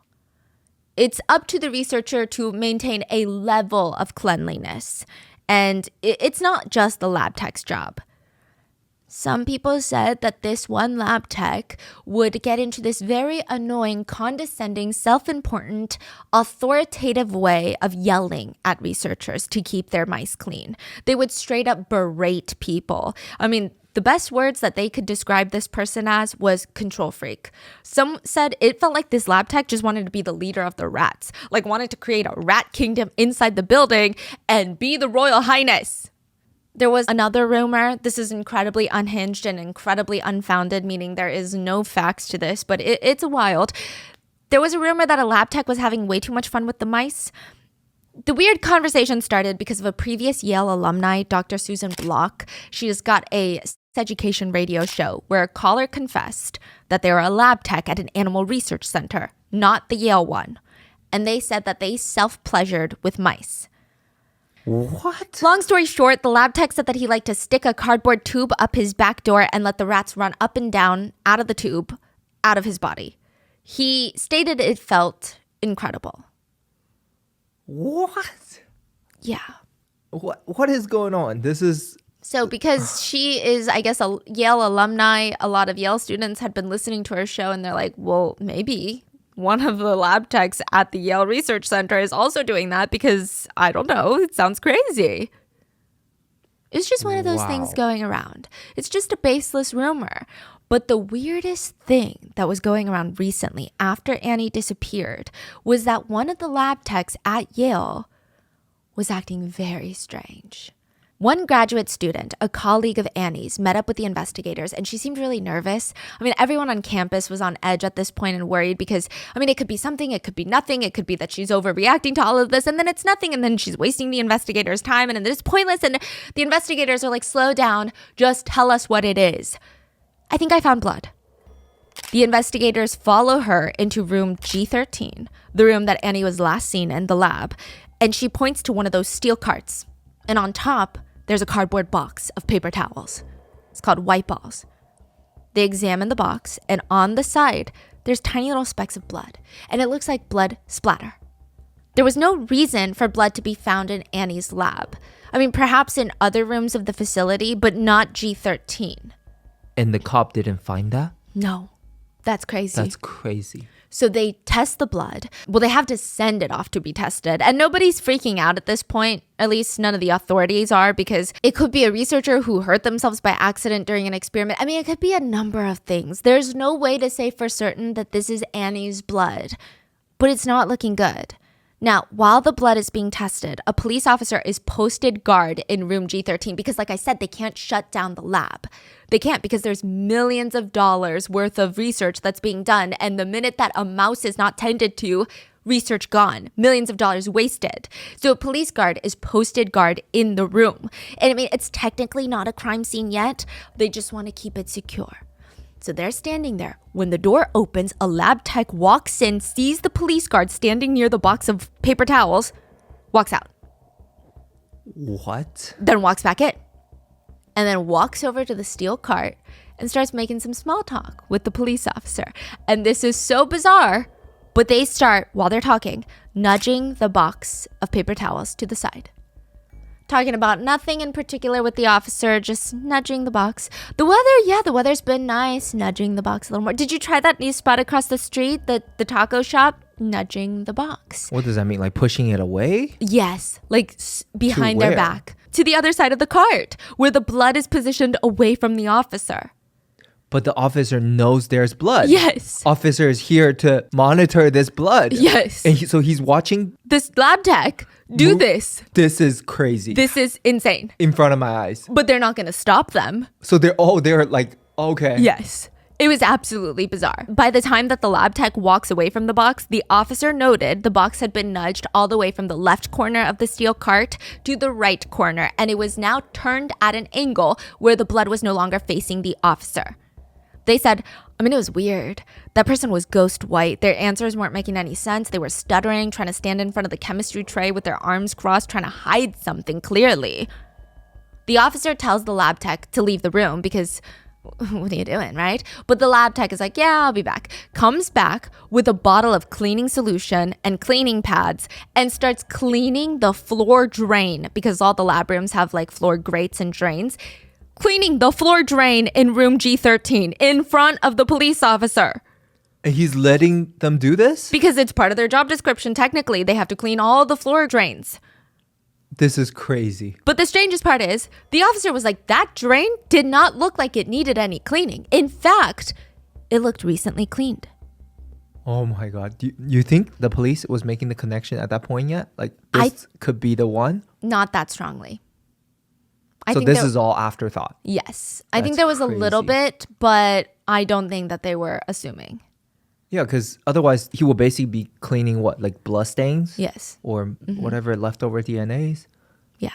It's up to the researcher to maintain a level of cleanliness. And it's not just the lab tech's job. Some people said that this one lab tech would get into this very annoying, condescending, self-important, authoritative way of yelling at researchers to keep their mice clean. They would straight up berate people. I mean, the best words that they could describe this person as was control freak. Some said it felt like this lab tech just wanted to be the leader of the rats, like wanted to create a rat kingdom inside the building and be the royal highness. There was another rumor. This is incredibly unhinged and incredibly unfounded, meaning there is no facts to this, but it's wild. There was a rumor that a lab tech was having way too much fun with the mice. The weird conversation started because of a previous Yale alumni, Dr. Susan Block. She has got a education radio show where a caller confessed that they were a lab tech at an animal research center, not the Yale one. And they said that they self-pleasured with mice. What? Long story short, the lab tech said that he liked to stick a cardboard tube up his back door and let the rats run up and down out of the tube, out of his body. He stated it felt incredible. What? Yeah. What is going on? This is... So because she is, I guess, a Yale alumni, a lot of Yale students had been listening to her show and they're like, well, maybe one of the lab techs at the Yale Research Center is also doing that because, I don't know, it sounds crazy. It's just one of those things going around. It's just a baseless rumor. But the weirdest thing that was going around recently after Annie disappeared was that one of the lab techs at Yale was acting very strange. One graduate student, a colleague of Annie's, met up with the investigators and she seemed really nervous. I mean, everyone on campus was on edge at this point and worried because, I mean, it could be something, it could be nothing, it could be that she's overreacting to all of this and then it's nothing and then she's wasting the investigators' time and then it's pointless and the investigators are like, slow down, just tell us what it is. I think I found blood. The investigators follow her into room G13, the room that Annie was last seen in the lab, and she points to one of those steel carts. And on top, there's a cardboard box of paper towels. It's called white balls. They examine the box, and on the side, there's tiny little specks of blood, and it looks like blood splatter. There was no reason for blood to be found in Annie's lab. I mean, perhaps in other rooms of the facility, but not G13. And the cop didn't find that? No. That's crazy. That's crazy. So they test the blood. Well, they have to send it off to be tested. And nobody's freaking out at this point. At least none of the authorities are, because it could be a researcher who hurt themselves by accident during an experiment. I mean, it could be a number of things. There's no way to say for certain that this is Annie's blood, but it's not looking good. Now, while the blood is being tested, a police officer is posted guard in room G13 because, like I said, they can't shut down the lab. They can't because there's millions of dollars worth of research that's being done. And the minute that a mouse is not tended to, research gone, millions of dollars wasted. So a police guard is posted guard in the room. And I mean, it's technically not a crime scene yet. They just want to keep it secure. So they're standing there. When the door opens, a lab tech walks in, sees the police guard standing near the box of paper towels, walks out. What? Then walks back in. And then walks over to the steel cart and starts making some small talk with the police officer. And this is so bizarre, but they start, while they're talking, nudging the box of paper towels to the side. Talking about nothing in particular with the officer, just nudging the box. The weather's been nice, nudging the box a little more. Did you try that new spot across the street, the taco shop? Nudging the box. What does that mean? Like pushing it away? Yes, like behind their where? back. To the other side of the cart, where the blood is positioned away from the officer. But the officer knows there's blood. Yes. Officer is here to monitor this blood. Yes. And so he's watching. This lab tech do this. This is crazy. This is insane. In front of my eyes. But they're not going to stop them. So they're like, okay. Yes. It was absolutely bizarre. By the time that the lab tech walks away from the box, the officer noted the box had been nudged all the way from the left corner of the steel cart to the right corner, and it was now turned at an angle where the blood was no longer facing the officer. They said, I mean, it was weird. That person was ghost white. Their answers weren't making any sense. They were stuttering, trying to stand in front of the chemistry tray with their arms crossed, trying to hide something clearly. The officer tells the lab tech to leave the room because, what are you doing, right? But the lab tech is like, yeah, I'll be back. Comes back with a bottle of cleaning solution and cleaning pads and starts cleaning the floor drain because all the lab rooms have like floor grates and drains. Cleaning the floor drain in room G13 in front of the police officer. And he's letting them do this? Because it's part of their job description. Technically, they have to clean all the floor drains. This is crazy. But the strangest part is, the officer was like, that drain did not look like it needed any cleaning. In fact, it looked recently cleaned. Oh my God. Do you think the police was making the connection at that point yet? Like, this could be the one? Not that strongly. So this is all afterthought? Yes. I think there was a little bit, but I don't think that they were assuming. Yeah, because otherwise he will basically be cleaning what, like blood stains? Yes. Or whatever leftover DNAs? Yeah.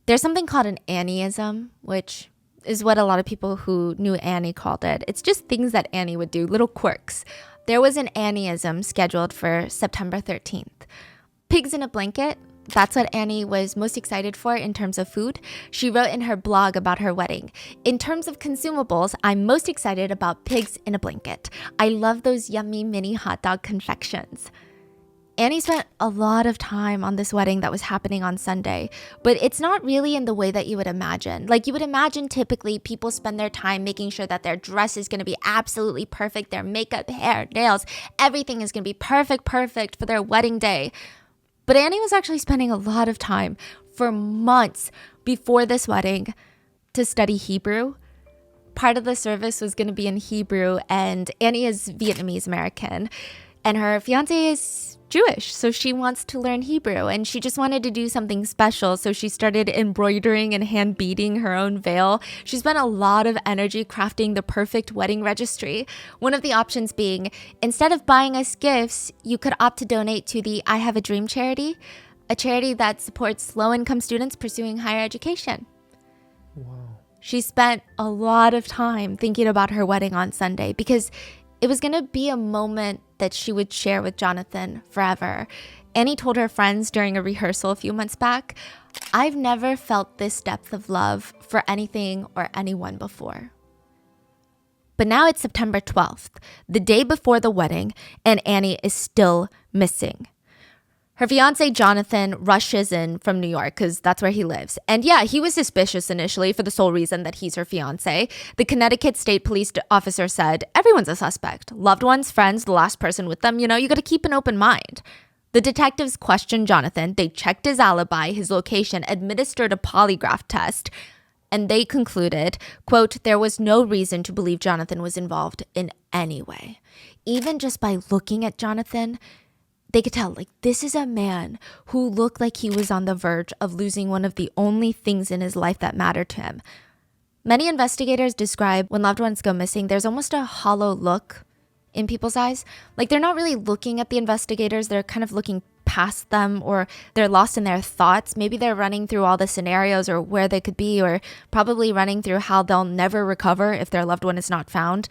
There's something called an Annieism, which is what a lot of people who knew Annie called it. It's just things that Annie would do, little quirks. There was an Annieism scheduled for September 13th. Pigs in a blanket. That's what Annie was most excited for in terms of food. She wrote in her blog about her wedding, in terms of consumables, I'm most excited about pigs in a blanket. I love those yummy mini hot dog confections. Annie spent a lot of time on this wedding that was happening on Sunday, but it's not really in the way that you would imagine. Like you would imagine typically people spend their time making sure that their dress is going to be absolutely perfect, their makeup, hair, nails, everything is going to be perfect for their wedding day. But Annie was actually spending a lot of time for months before this wedding to study Hebrew. Part of the service was going to be in Hebrew, and Annie is Vietnamese American, and her fiance is Jewish, so she wants to learn Hebrew, and she just wanted to do something special, so she started embroidering and hand beading her own veil. She spent a lot of energy crafting the perfect wedding registry. One of the options being, instead of buying us gifts, you could opt to donate to the I Have a Dream charity, a charity that supports low-income students pursuing higher education. Wow. She spent a lot of time thinking about her wedding on Sunday because it was going to be a moment that she would share with Jonathan forever. Annie told her friends during a rehearsal a few months back, "I've never felt this depth of love for anything or anyone before." But now it's September 12th, the day before the wedding, and Annie is still missing. Her fiance, Jonathan, rushes in from New York because that's where he lives. And yeah, he was suspicious initially for the sole reason that he's her fiance. The Connecticut State Police officer said, everyone's a suspect. Loved ones, friends, the last person with them, you got to keep an open mind. The detectives questioned Jonathan. They checked his alibi, his location, administered a polygraph test, and they concluded, quote, there was no reason to believe Jonathan was involved in any way. Even just by looking at Jonathan, they could tell, this is a man who looked like he was on the verge of losing one of the only things in his life that mattered to him. Many investigators describe when loved ones go missing, there's almost a hollow look in people's eyes. They're not really looking at the investigators. They're kind of looking past them, or they're lost in their thoughts. Maybe they're running through all the scenarios or where they could be, or probably running through how they'll never recover if their loved one is not found.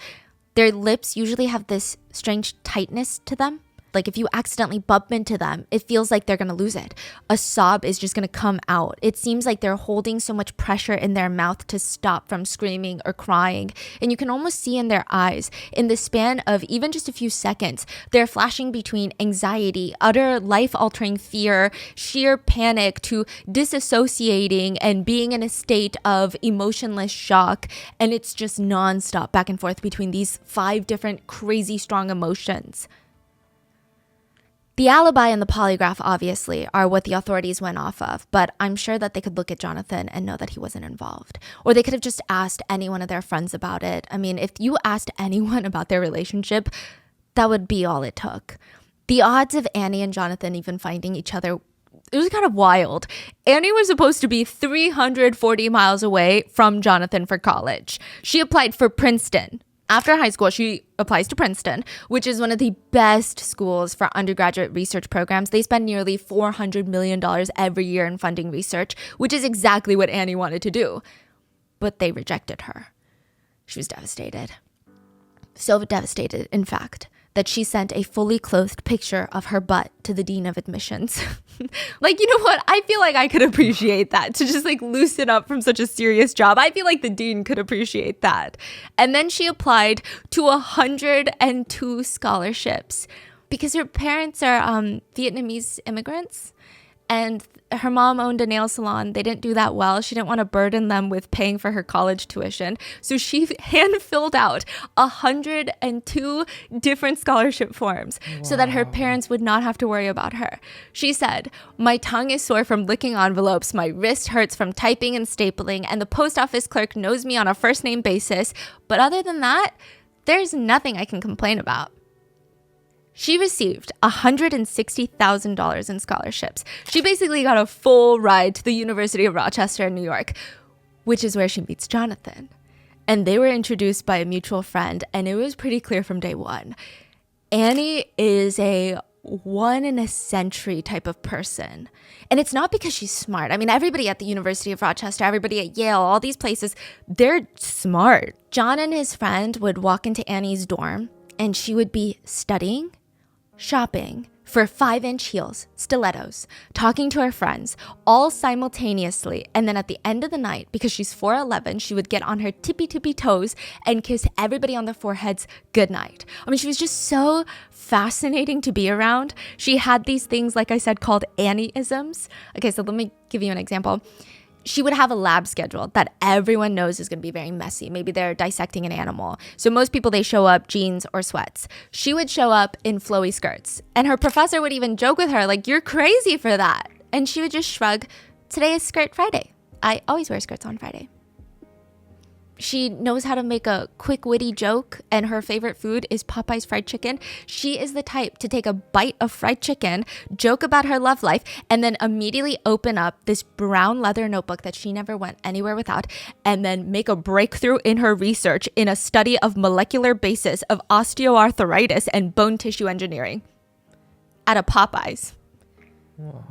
Their lips usually have this strange tightness to them. If you accidentally bump into them, it feels like they're going to lose it. A sob is just going to come out. It seems like they're holding so much pressure in their mouth to stop from screaming or crying. And you can almost see in their eyes, in the span of even just a few seconds, they're flashing between anxiety, utter life-altering fear, sheer panic, to disassociating and being in a state of emotionless shock. And it's just nonstop back and forth between these 5 different crazy strong emotions. The alibi and the polygraph, obviously, are what the authorities went off of, but I'm sure that they could look at Jonathan and know that he wasn't involved. Or they could have just asked any one of their friends about it. I mean, if you asked anyone about their relationship, that would be all it took. The odds of Annie and Jonathan even finding each other, it was kind of wild. Annie was supposed to be 340 miles away from Jonathan for college. She applied for Princeton. After high school, she applies to Princeton, which is one of the best schools for undergraduate research programs. They spend nearly $400 million every year in funding research, which is exactly what Annie wanted to do. But they rejected her. She was devastated. So devastated, in fact, that she sent a fully clothed picture of her butt to the dean of admissions. You know what? I feel like I could appreciate that, to just loosen up from such a serious job. I feel like the dean could appreciate that. And then she applied to 102 scholarships because her parents are Vietnamese immigrants. And her mom owned a nail salon. They didn't do that well. She didn't want to burden them with paying for her college tuition. So she hand-filled out 102 different scholarship forms so that her parents would not have to worry about her. She said, "My tongue is sore from licking envelopes. My wrist hurts from typing and stapling. And the post office clerk knows me on a first-name basis. But other than that, there's nothing I can complain about." She received $160,000 in scholarships. She basically got a full ride to the University of Rochester in New York, which is where she meets Jonathan. And they were introduced by a mutual friend, and it was pretty clear from day one. Annie is a one-in-a-century type of person. And it's not because she's smart. I mean, everybody at the University of Rochester, everybody at Yale, all these places, they're smart. John and his friend would walk into Annie's dorm, and she would be studying, shopping for 5-inch heels, stilettos, talking to her friends, all simultaneously. And then at the end of the night, because she's 4'11", she would get on her tippy toes and kiss everybody on the foreheads goodnight. I mean, she was just so fascinating to be around. She had these things, like I said, called Annie-isms. Okay, so let me give you an example. She would have a lab schedule that everyone knows is going to be very messy. Maybe they're dissecting an animal. So most people, they show up jeans or sweats. She would show up in flowy skirts. And her professor would even joke with her, you're crazy for that. And she would just shrug, "Today is Skirt Friday. I always wear skirts on Friday." She knows how to make a quick, witty joke, and her favorite food is Popeye's fried chicken. She is the type to take a bite of fried chicken, joke about her love life, and then immediately open up this brown leather notebook that she never went anywhere without, and then make a breakthrough in her research in a study of molecular basis of osteoarthritis and bone tissue engineering at a Popeye's. Wow.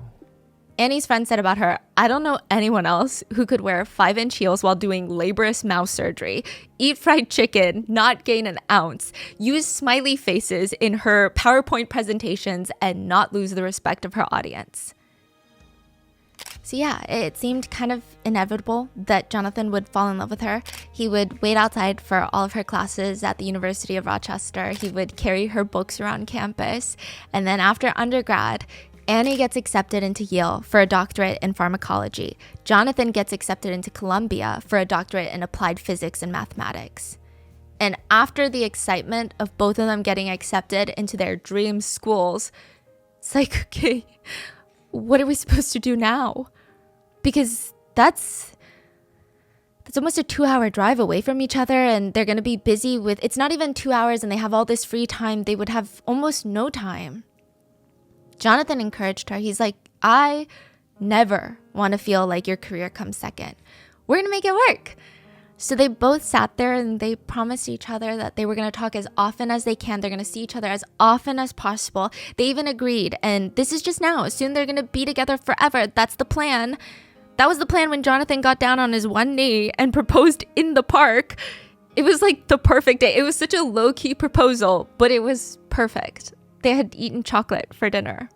Annie's friend said about her, I don't know anyone else who could wear 5-inch heels while doing laborious mouth surgery, eat fried chicken, not gain an ounce, use smiley faces in her PowerPoint presentations, and not lose the respect of her audience. So yeah, it seemed kind of inevitable that Jonathan would fall in love with her. He would wait outside for all of her classes at the University of Rochester. He would carry her books around campus. And then after undergrad, Annie gets accepted into Yale for a doctorate in pharmacology. Jonathan gets accepted into Columbia for a doctorate in applied physics and mathematics. And after the excitement of both of them getting accepted into their dream schools, it's like, okay, what are we supposed to do now? Because that's almost a 2-hour drive away from each other, and they're going to be busy with, it's not even 2 hours and they have all this free time. They would have almost no time. Jonathan encouraged her. He's like, I never want to feel like your career comes second. We're going to make it work. So they both sat there and they promised each other that they were going to talk as often as they can. They're going to see each other as often as possible. They even agreed. And this is just now. Soon they're going to be together forever. That's the plan. That was the plan when Jonathan got down on his one knee and proposed in the park. It was like the perfect day. It was such a low-key proposal, but it was perfect. They had eaten chocolate for dinner.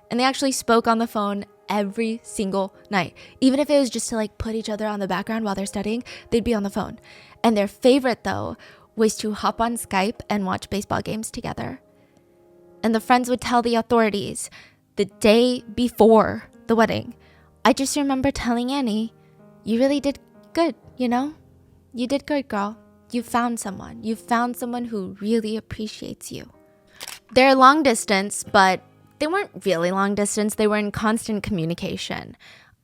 And they actually spoke on the phone every single night. Even if it was just to like put each other on the background while they're studying, they'd be on the phone. And their favorite though was to hop on Skype and watch baseball games together. And the friends would tell the authorities the day before the wedding, I just remember telling Annie, you really did good, you know? You did good, girl. You found someone. You found someone who really appreciates you. They're long distance, but they weren't really long distance. They were in constant communication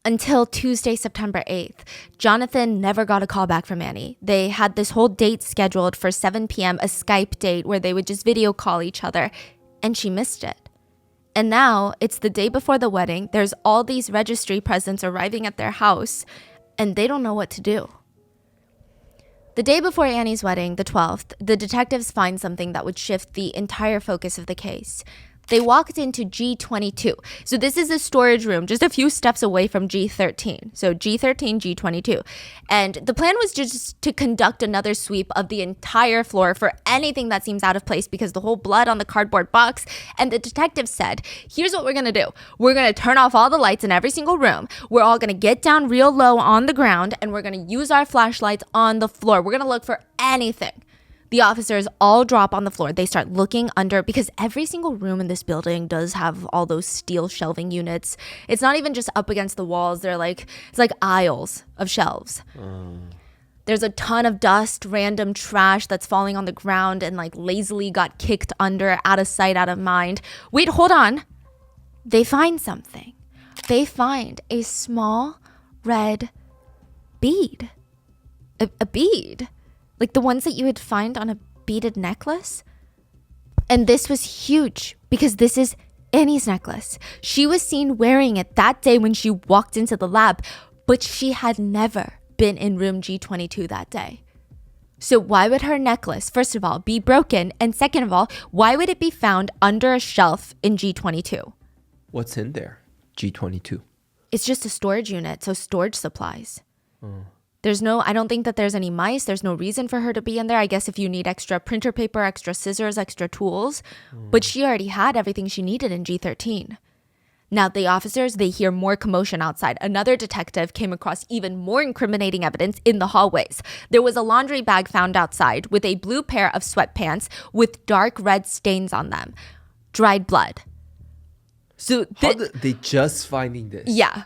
until Tuesday, September 8th. Jonathan never got a call back from Annie. They had this whole date scheduled for 7 p.m., a Skype date where they would just video call each other, and she missed it. And now it's the day before the wedding. There's all these registry presents arriving at their house, and they don't know what to do. The day before Annie's wedding, the 12th, the detectives find something that would shift the entire focus of the case. They walked into G22. So this is a storage room just a few steps away from G13. So G13, G22. And the plan was just to conduct another sweep of the entire floor for anything that seems out of place because the whole blood on the cardboard box. And the detective said, here's what we're going to do. We're going to turn off all the lights in every single room. We're all going to get down real low on the ground and we're going to use our flashlights on the floor. We're going to look for anything. The officers all drop on the floor. They start looking under because every single room in this building does have all those steel shelving units. It's not even just up against the walls. They're like, it's like aisles of shelves. There's a ton of dust, random trash that's falling on the ground and like lazily got kicked under, out of sight, out of mind. Wait, hold on. They find something. They find a small red bead. A bead. Like the ones that you would find on a beaded necklace. And this was huge because this is Annie's necklace. She was seen wearing it that day when she walked into the lab, but she had never been in room G22 that day. So why would her necklace, first of all, be broken? And second of all, why would it be found under a shelf in G22? What's in there? G22. It's just a storage unit, so storage supplies. I don't think that there's any mice. There's no reason for her to be in there. I guess if you need extra printer paper, extra scissors, extra tools. But she already had everything she needed in G13. Now, the officers, they hear more commotion outside. Another detective came across even more incriminating evidence in the hallways. There was a laundry bag found outside with a blue pair of sweatpants with dark red stains on them. Dried blood. So How they just finding this? Yeah.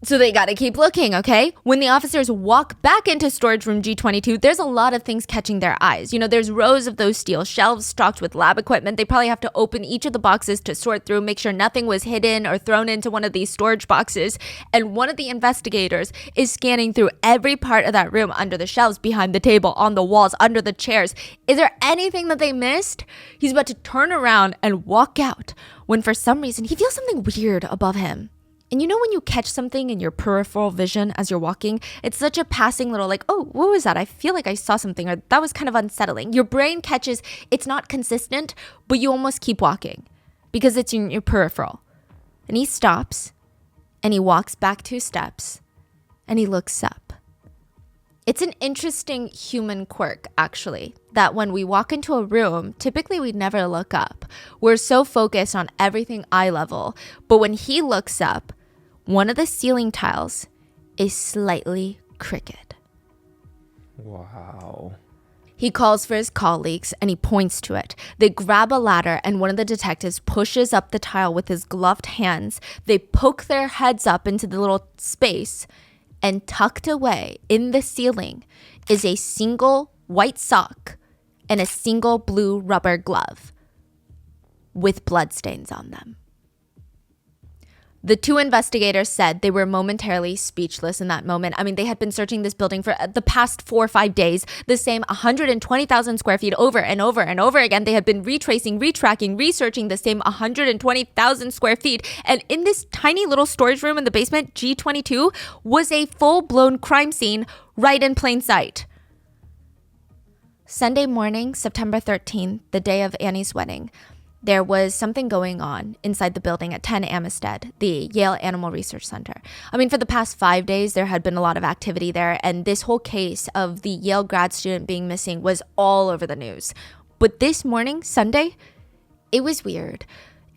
So they got to keep looking, okay? When the officers walk back into storage room G22, there's a lot of things catching their eyes. You know, there's rows of those steel shelves stocked with lab equipment. They probably have to open each of the boxes to sort through, make sure nothing was hidden or thrown into one of these storage boxes. And one of the investigators is scanning through every part of that room, under the shelves, behind the table, on the walls, under the chairs. Is there anything that they missed? He's about to turn around and walk out when for some reason he feels something weird above him. And you know when you catch something in your peripheral vision as you're walking, it's such a passing little like, oh, what was that? I feel like I saw something, or that was kind of unsettling. Your brain catches, it's not consistent, but you almost keep walking because it's in your peripheral. And he stops and he walks back 2 steps and he looks up. It's an interesting human quirk, actually, that when we walk into a room, typically we never look up. We're so focused on everything eye level, but when he looks up, one of the ceiling tiles is slightly crooked. Wow. He calls for his colleagues and he points to it. They grab a ladder and one of the detectives pushes up the tile with his gloved hands. They poke their heads up into the little space, and tucked away in the ceiling is a single white sock and a single blue rubber glove with bloodstains on them. The 2 investigators said they were momentarily speechless in that moment. I mean, they had been searching this building for the past 4 or 5 days, the same 120,000 square feet over and over and over again. They had been retracing, retracking, researching the same 120,000 square feet. And in this tiny little storage room in the basement, G22 was a full-blown crime scene right in plain sight. Sunday morning, September 13th, the day of Annie's wedding, there was something going on inside the building at 10 Amistad, the Yale Animal Research Center. I mean, for the past 5 days, there had been a lot of activity there, and this whole case of the Yale grad student being missing was all over the news. But this morning, Sunday, it was weird.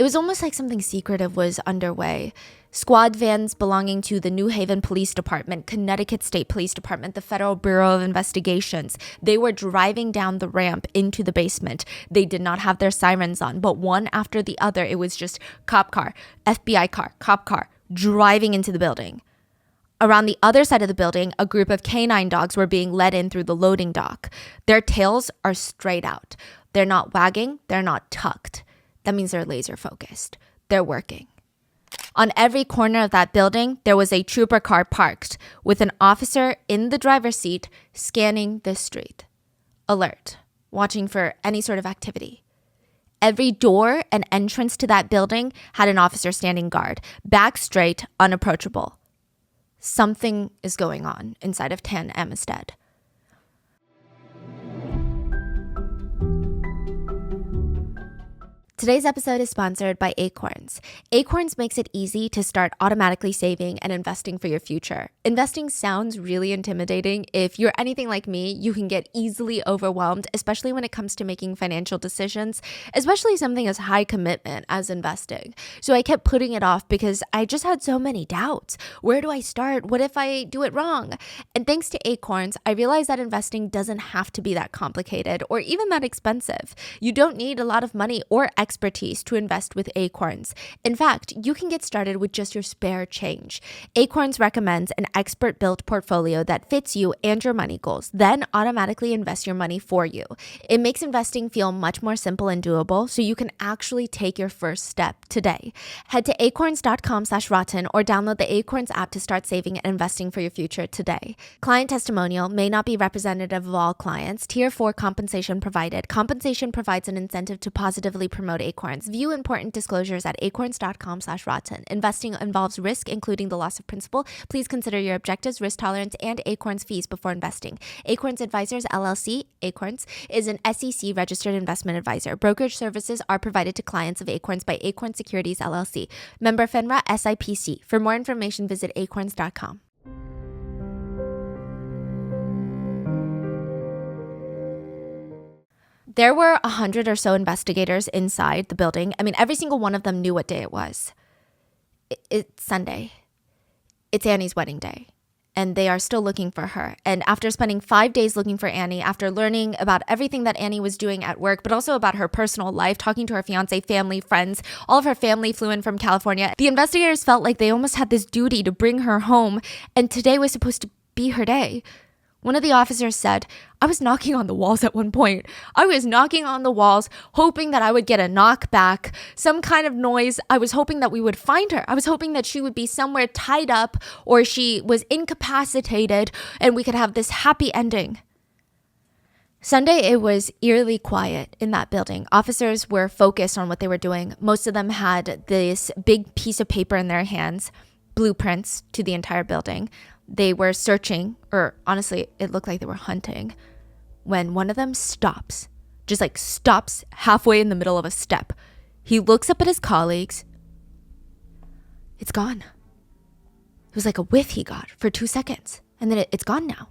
It was almost like something secretive was underway. Squad vans belonging to the New Haven Police Department, Connecticut State Police Department, the Federal Bureau of Investigations, they were driving down the ramp into the basement. They did not have their sirens on, but one after the other, it was just cop car, FBI car, cop car, driving into the building. Around the other side of the building, a group of canine dogs were being led in through the loading dock. Their tails are straight out. They're not wagging, they're not tucked. That means they're laser focused. They're working. On every corner of that building, there was a trooper car parked with an officer in the driver's seat scanning the street. Alert, watching for any sort of activity. Every door and entrance to that building had an officer standing guard, back straight, unapproachable. Something is going on inside of 10 Amistad. Today's episode is sponsored by Acorns. Acorns makes it easy to start automatically saving and investing for your future. Investing sounds really intimidating. If you're anything like me, you can get easily overwhelmed, especially when it comes to making financial decisions, especially something as high commitment as investing. So I kept putting it off because I just had so many doubts. Where do I start? What if I do it wrong? And thanks to Acorns, I realized that investing doesn't have to be that complicated or even that expensive. You don't need a lot of money or expertise to invest with Acorns. In fact, you can get started with just your spare change. Acorns recommends an expert-built portfolio that fits you and your money goals, then automatically invest your money for you. It makes investing feel much more simple and doable, so you can actually take your first step today. Head to acorns.com/rotten or download the Acorns app to start saving and investing for your future today. Client testimonial may not be representative of all clients. Tier 4 compensation provided. Compensation provides an incentive to positively promote Acorns. View important disclosures at acorns.com/rotten. Investing involves risk, including the loss of principal. Please consider your objectives, risk tolerance, and Acorns fees before investing. Acorns Advisors LLC, Acorns, is an SEC registered investment advisor. Brokerage services are provided to clients of Acorns by Acorns Securities LLC. Member FINRA SIPC. For more information, visit acorns.com. There were 100 or so investigators inside the building. I mean, every single one of them knew what day it was. It's Sunday. It's Annie's wedding day. and they are still looking for her. And after spending 5 days looking for Annie, after learning about everything that Annie was doing at work, but also about her personal life, talking to her fiance, family, friends, all of her family flew in from California, the investigators felt like they almost had this duty to bring her home, and today was supposed to be her day. One of the officers said, I was knocking on the walls at one point. I was knocking on the walls, hoping that I would get a knock back, some kind of noise. I was hoping that we would find her. I was hoping that she would be somewhere tied up or she was incapacitated and we could have this happy ending. Sunday, it was eerily quiet in that building. Officers were focused on what they were doing. Most of them had this big piece of paper in their hands, blueprints to the entire building. They were searching, or honestly, it looked like they were hunting, when one of them stops, just like stops halfway in the middle of a step. He looks up at his colleagues. It's gone. It was like a whiff he got for 2 seconds, and then it's gone now.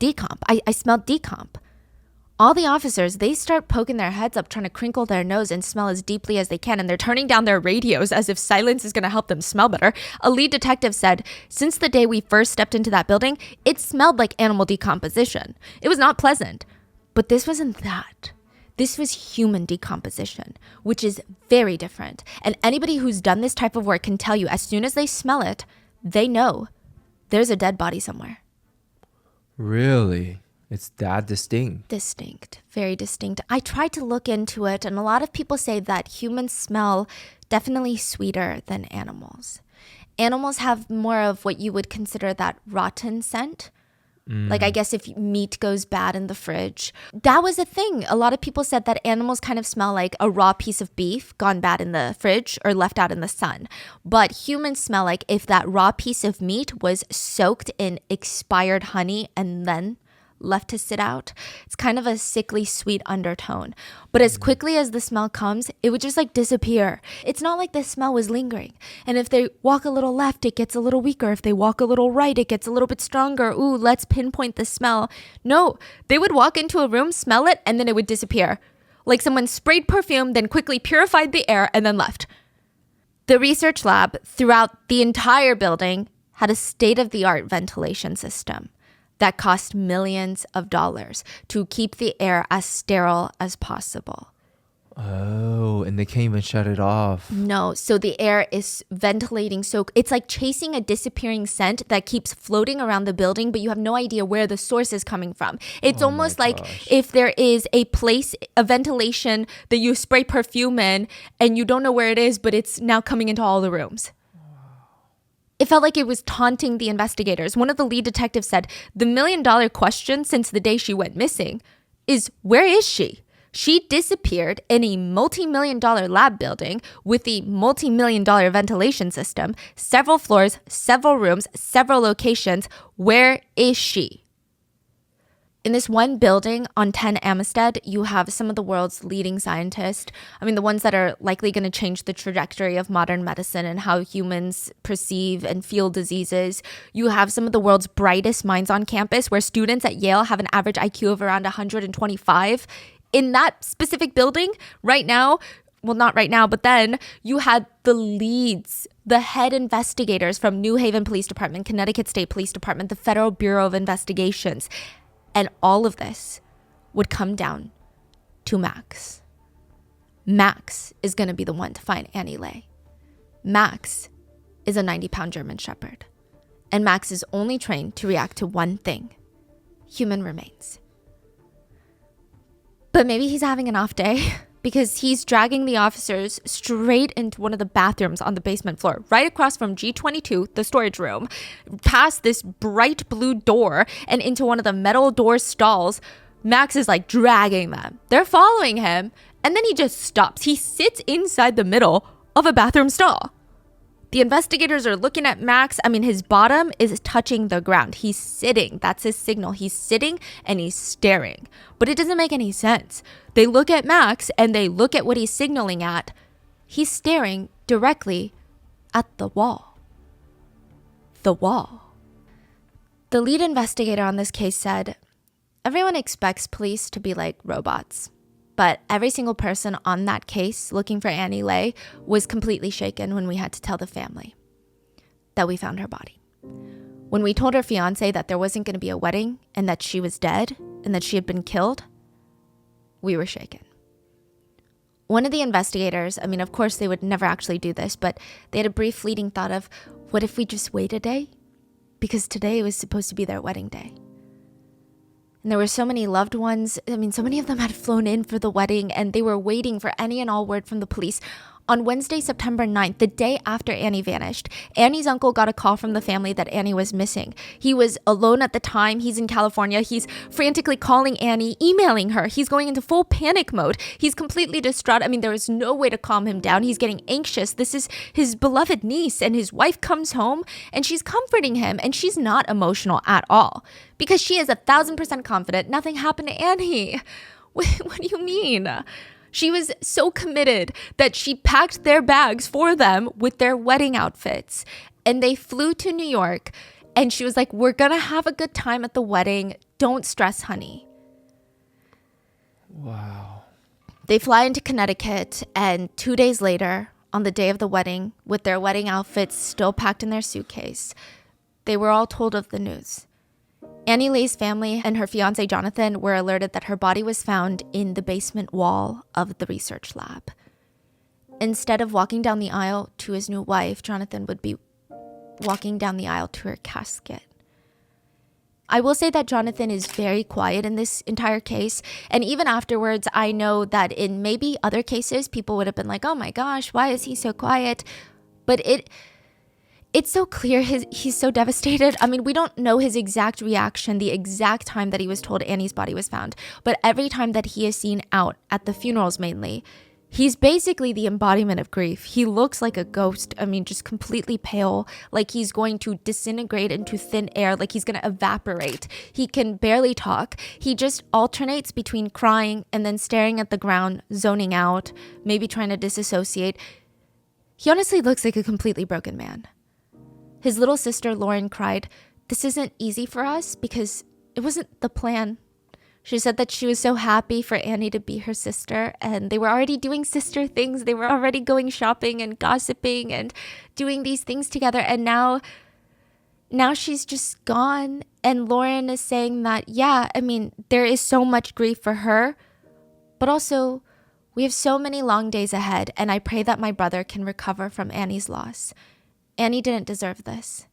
Decomp. I smelled decomp. All the officers, they start poking their heads up, trying to crinkle their nose and smell as deeply as they can, and they're turning down their radios as if silence is going to help them smell better. A lead detective said, since the day we first stepped into that building, it smelled like animal decomposition. It was not pleasant. But this wasn't that. This was human decomposition, which is very different. And anybody who's done this type of work can tell you, as soon as they smell it, they know there's a dead body somewhere. Really? It's that distinct? Distinct. Very distinct. I tried to look into it, and a lot of people say that humans smell definitely sweeter than animals. Animals have more of what you would consider that rotten scent. Like, I guess if meat goes bad in the fridge. That was a thing. A lot of people said that animals kind of smell like a raw piece of beef gone bad in the fridge or left out in the sun. But humans smell like if that raw piece of meat was soaked in expired honey and then left to sit out. It's kind of a sickly sweet undertone. But as quickly as the smell comes, it would just like disappear. It's not like the smell was lingering. And if they walk a little left, it gets a little weaker. If they walk a little right, it gets a little bit stronger. Ooh, let's pinpoint the smell. No, they would walk into a room, smell it, and then it would disappear. Like someone sprayed perfume, then quickly purified the air, and then left. The research lab throughout the entire building had a state-of-the-art ventilation system that cost millions of dollars to keep the air as sterile as possible. Oh, and they can't even shut it off. No, so the air is ventilating. So it's like chasing a disappearing scent that keeps floating around the building, but you have no idea where the source is coming from. It's almost like if there is a place, a ventilation that you spray perfume in and you don't know where it is, but it's now coming into all the rooms. It felt like it was taunting the investigators. One of the lead detectives said, the $1 million question since the day she went missing is, where is she? She disappeared in a multi-million-dollar lab building with a multi-million-dollar ventilation system, several floors, several rooms, several locations. Where is she? In this one building on 10 Amistad, you have some of the world's leading scientists. I mean, the ones that are likely going to change the trajectory of modern medicine and how humans perceive and feel diseases. You have some of the world's brightest minds on campus, where students at Yale have an average IQ of around 125. In that specific building, right now, well, not right now, but then you had the leads, the head investigators from New Haven Police Department, Connecticut State Police Department, the Federal Bureau of Investigations. And all of this would come down to Max. Max is going to be the one to find Annie Lay. Max is a 90-pound German Shepherd. And Max is only trained to react to one thing: human remains. But maybe he's having an off day, because he's dragging the officers straight into one of the bathrooms on the basement floor, right across from G22, the storage room, past this bright blue door and into one of the metal door stalls. Max is like dragging them. They're following him, and then he just stops. He sits inside the middle of a bathroom stall. The investigators are looking at Max. I mean, his bottom is touching the ground. He's sitting. That's his signal. He's sitting and he's staring. But it doesn't make any sense. They look at Max and they look at what he's signaling at. He's staring directly at the wall. The wall. The lead investigator on this case said, everyone expects police to be like robots. But every single person on that case looking for Annie Lay was completely shaken when we had to tell the family that we found her body. When we told her fiance that there wasn't going to be a wedding and that she was dead and that she had been killed, we were shaken. One of the investigators, I mean, of course they would never actually do this, but they had a brief fleeting thought of, what if we just wait a day? Because today was supposed to be their wedding day. And there were so many loved ones. I mean, so many of them had flown in for the wedding and they were waiting for any and all word from the police. On Wednesday, September 9th, the day after Annie vanished, Annie's uncle got a call from the family that Annie was missing. He was alone at the time. He's in California. He's frantically calling Annie, emailing her. He's going into full panic mode. He's completely distraught. I mean, there is no way to calm him down. He's getting anxious. This is his beloved niece, and his wife comes home and she's comforting him, and she's not emotional at all because she is 1,000% confident nothing happened to Annie. What do you mean? She was so committed that she packed their bags for them with their wedding outfits. And they flew to New York. And she was like, we're going to have a good time at the wedding. Don't stress, honey. Wow. They fly into Connecticut. And 2 days later, on the day of the wedding, with their wedding outfits still packed in their suitcase, they were all told of the news. Annie Lee's family and her fiancé Jonathan were alerted that her body was found in the basement wall of the research lab. Instead of walking down the aisle to his new wife, Jonathan would be walking down the aisle to her casket. I will say that Jonathan is very quiet in this entire case. And even afterwards, I know that in maybe other cases, people would have been like, oh my gosh, why is he so quiet? But it's so clear he's so devastated. I mean, we don't know his exact reaction, the exact time that he was told Annie's body was found. But every time that he is seen out at the funerals mainly, he's basically the embodiment of grief. He looks like a ghost. I mean, just completely pale, like he's going to disintegrate into thin air, like he's going to evaporate. He can barely talk. He just alternates between crying and then staring at the ground, zoning out, maybe trying to disassociate. He honestly looks like a completely broken man. His little sister, Lauren, cried, "This isn't easy for us because it wasn't the plan." She said that she was so happy for Annie to be her sister, and they were already doing sister things. They were already going shopping and gossiping and doing these things together. And now she's just gone. And Lauren is saying that, yeah, I mean, there is so much grief for her, but also we have so many long days ahead. And I pray that my brother can recover from Annie's loss. Annie didn't deserve this.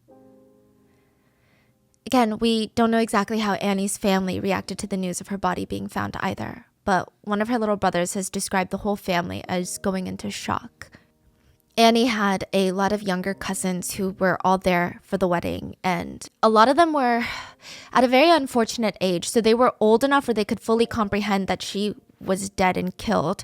Again, we don't know exactly how Annie's family reacted to the news of her body being found either, but one of her little brothers has described the whole family as going into shock. Annie had a lot of younger cousins who were all there for the wedding, and a lot of them were at a very unfortunate age, so they were old enough where they could fully comprehend that she was dead and killed,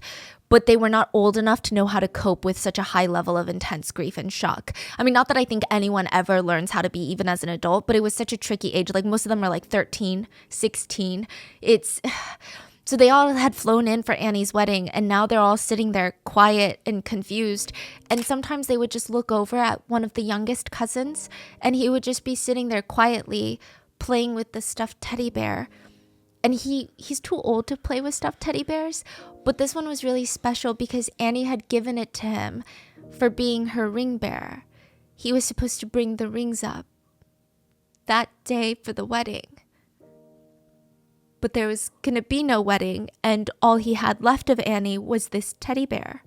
but they were not old enough to know how to cope with such a high level of intense grief and shock. I mean, not that I think anyone ever learns how to be even as an adult, but it was such a tricky age. Like most of them are like 13, 16. So they all had flown in for Annie's wedding, and now they're all sitting there quiet and confused. And sometimes they would just look over at one of the youngest cousins, and he would just be sitting there quietly playing with the stuffed teddy bear. And he's too old to play with stuffed teddy bears, but this one was really special because Annie had given it to him for being her ring bearer. He was supposed to bring the rings up that day for the wedding. But there was going to be no wedding, and all he had left of Annie was this teddy bear.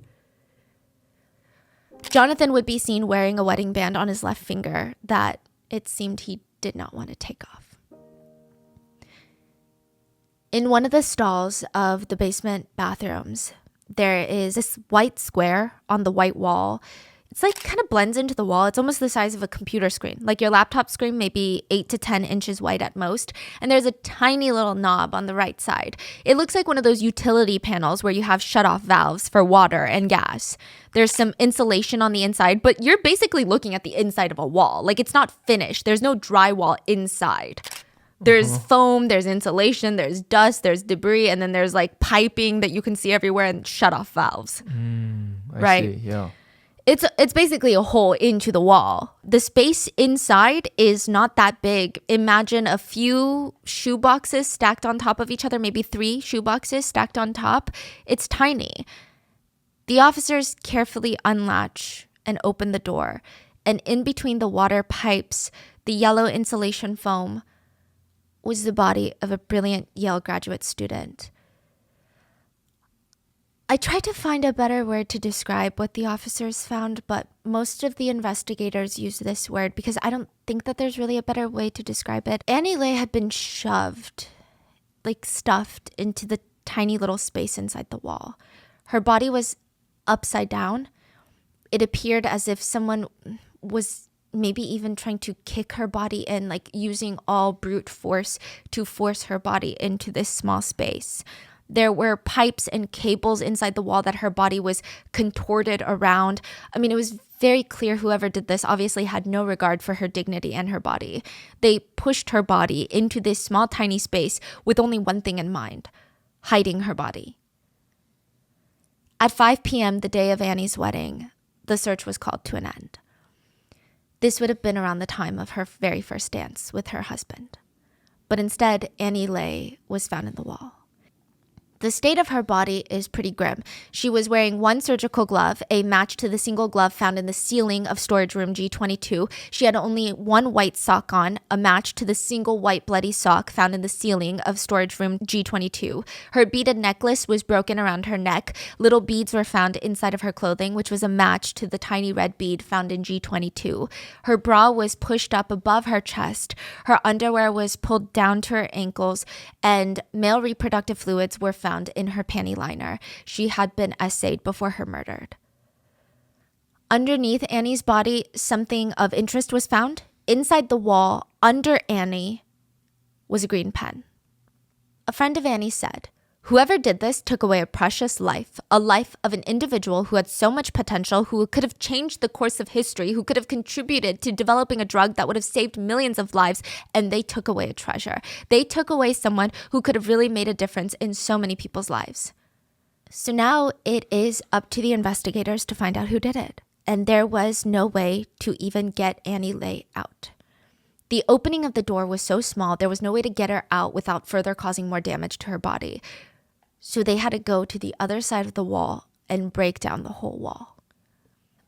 Jonathan would be seen wearing a wedding band on his left finger that it seemed he did not want to take off. In one of the stalls of the basement bathrooms, there is this white square on the white wall. It's like kind of blends into the wall. It's almost the size of a computer screen. Like your laptop screen, maybe 8 to 10 inches wide at most. And there's a tiny little knob on the right side. It looks like one of those utility panels where you have shutoff valves for water and gas. There's some insulation on the inside, but you're basically looking at the inside of a wall. Like it's not finished. There's no drywall inside. There's foam, there's insulation, there's dust, there's debris, and then there's like piping that you can see everywhere and shutoff valves. I see, yeah. It's basically a hole into the wall. The space inside is not that big. Imagine a few shoe boxes stacked on top of each other, maybe 3 shoe boxes stacked on top. It's tiny. The officers carefully unlatch and open the door. And in between the water pipes, The yellow insulation foam was the body of a brilliant Yale graduate student. I tried to find a better word to describe what the officers found, but most of the investigators use this word because I don't think that there's really a better way to describe it. Annie Lay had been shoved, like stuffed into the tiny little space inside the wall. Her body was upside down. It appeared as if someone was maybe even trying to kick her body in, like using all brute force to force her body into this small space. There were pipes and cables inside the wall that her body was contorted around. I mean, it was very clear whoever did this obviously had no regard for her dignity and her body. They pushed her body into this small, tiny space with only one thing in mind: hiding her body. At 5 p.m. the day of Annie's wedding, the search was called to an end. This would have been around the time of her very first dance with her husband. But instead, Annie Lay was found in the wall. The state of her body is pretty grim. She was wearing one surgical glove, a match to the single glove found in the ceiling of storage room G22. She had only one white sock on, a match to the single white bloody sock found in the ceiling of storage room G22. Her beaded necklace was broken around her neck. Little beads were found inside of her clothing, which was a match to the tiny red bead found in G22. Her bra was pushed up above her chest. Her underwear was pulled down to her ankles, and male reproductive fluids were found in her panty liner. She had been essayed before her murdered. Underneath Annie's body, something of interest was found. Inside the wall, under Annie, was a green pen. A friend of Annie said, "Whoever did this took away a precious life, a life of an individual who had so much potential, who could have changed the course of history, who could have contributed to developing a drug that would have saved millions of lives, and they took away a treasure. They took away someone who could have really made a difference in so many people's lives." So now it is up to the investigators to find out who did it. And there was no way to even get Annie Lay out. The opening of the door was so small, there was no way to get her out without further causing more damage to her body. So they had to go to the other side of the wall and break down the whole wall.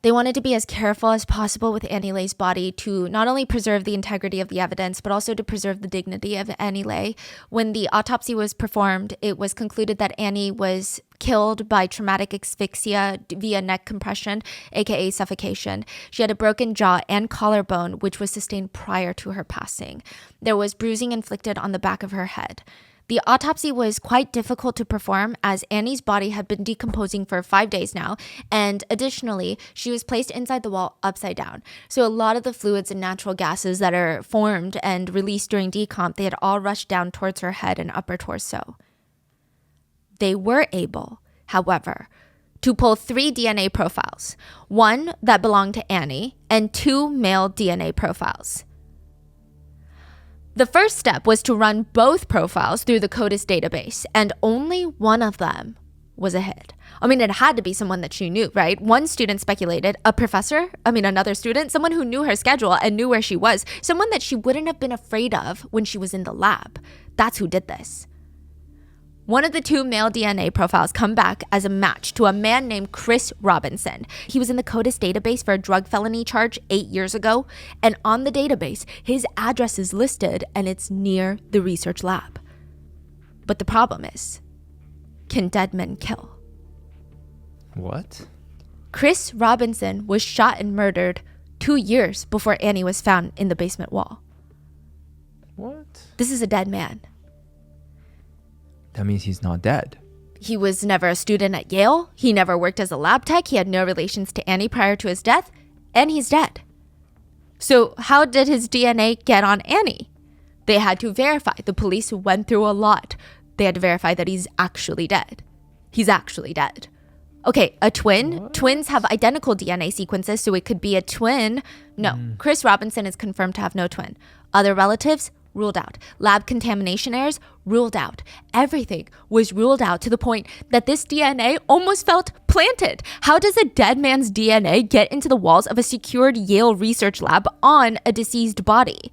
They wanted to be as careful as possible with Annie Lay's body to not only preserve the integrity of the evidence, but also to preserve the dignity of Annie Lay. When the autopsy was performed, it was concluded that Annie was killed by traumatic asphyxia via neck compression, aka suffocation. She had a broken jaw and collarbone, which was sustained prior to her passing. There was bruising inflicted on the back of her head. The autopsy was quite difficult to perform as Annie's body had been decomposing for 5 days now, and additionally, she was placed inside the wall upside down. So a lot of the fluids and natural gases that are formed and released during decomp, they had all rushed down towards her head and upper torso. They were able, however, to pull 3 DNA profiles, one that belonged to Annie and 2 male DNA profiles. The first step was to run both profiles through the CODIS database, and only one of them was a hit. I mean, it had to be someone that she knew, right? One student speculated, another student, someone who knew her schedule and knew where she was, someone that she wouldn't have been afraid of when she was in the lab. That's who did this. One of the 2 male DNA profiles come back as a match to a man named Chris Robinson. He was in the CODIS database for a drug felony charge 8 years ago, and on the database, his address is listed and it's near the research lab. But the problem is, can dead men kill? What? Chris Robinson was shot and murdered 2 years before Annie was found in the basement wall. What? This is a dead man. That means he's not dead. He was never a student at Yale. He never worked as a lab tech. He had no relations to Annie prior to his death. And he's dead. So how did his DNA get on Annie? They had to verify. The police went through a lot. They had to verify that he's actually dead. He's actually dead. Okay, a twin. What? Twins have identical DNA sequences, so it could be a twin. No, Chris Robinson is confirmed to have no twin. Other relatives? Ruled out. Lab contamination errors? Ruled out. Everything was ruled out to the point that this DNA almost felt planted. How does a dead man's DNA get into the walls of a secured Yale research lab on a deceased body?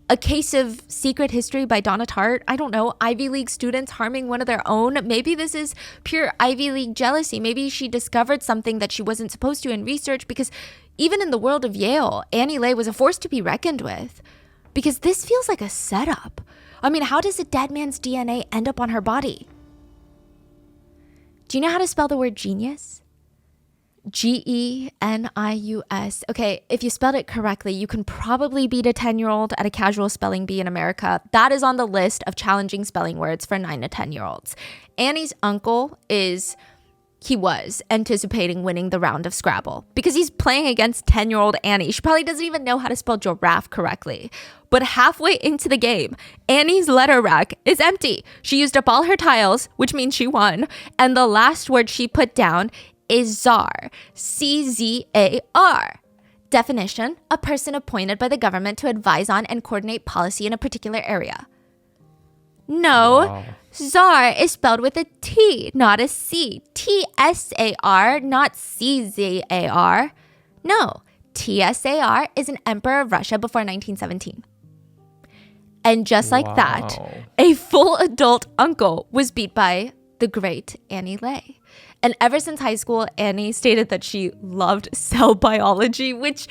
A case of secret history by Donna Tartt. I don't know. Ivy League students harming one of their own. Maybe this is pure Ivy League jealousy. Maybe she discovered something that she wasn't supposed to in research, because even in the world of Yale, Annie Lay was a force to be reckoned with. Because this feels like a setup. I mean, how does a dead man's DNA end up on her body? Do you know how to spell the word genius? Genius. Okay, if you spelled it correctly, you can probably beat a 10-year-old at a casual spelling bee in America. That is on the list of challenging spelling words for 9 to 10-year-olds. Annie's uncle was anticipating winning the round of Scrabble because he's playing against 10-year-old Annie. She probably doesn't even know how to spell giraffe correctly. But halfway into the game, Annie's letter rack is empty. She used up all her tiles, which means she won. And the last word she put down is czar. C-Z-A-R. Definition: a person appointed by the government to advise on and coordinate policy in a particular area. No. Wow. Czar is spelled with a T, not a C. T-S-A-R, not C-Z-A-R. No, T-S-A-R is an emperor of Russia before 1917. And just like that, a full adult uncle was beat by the great Annie Lay. And ever since high school, Annie stated that she loved cell biology, which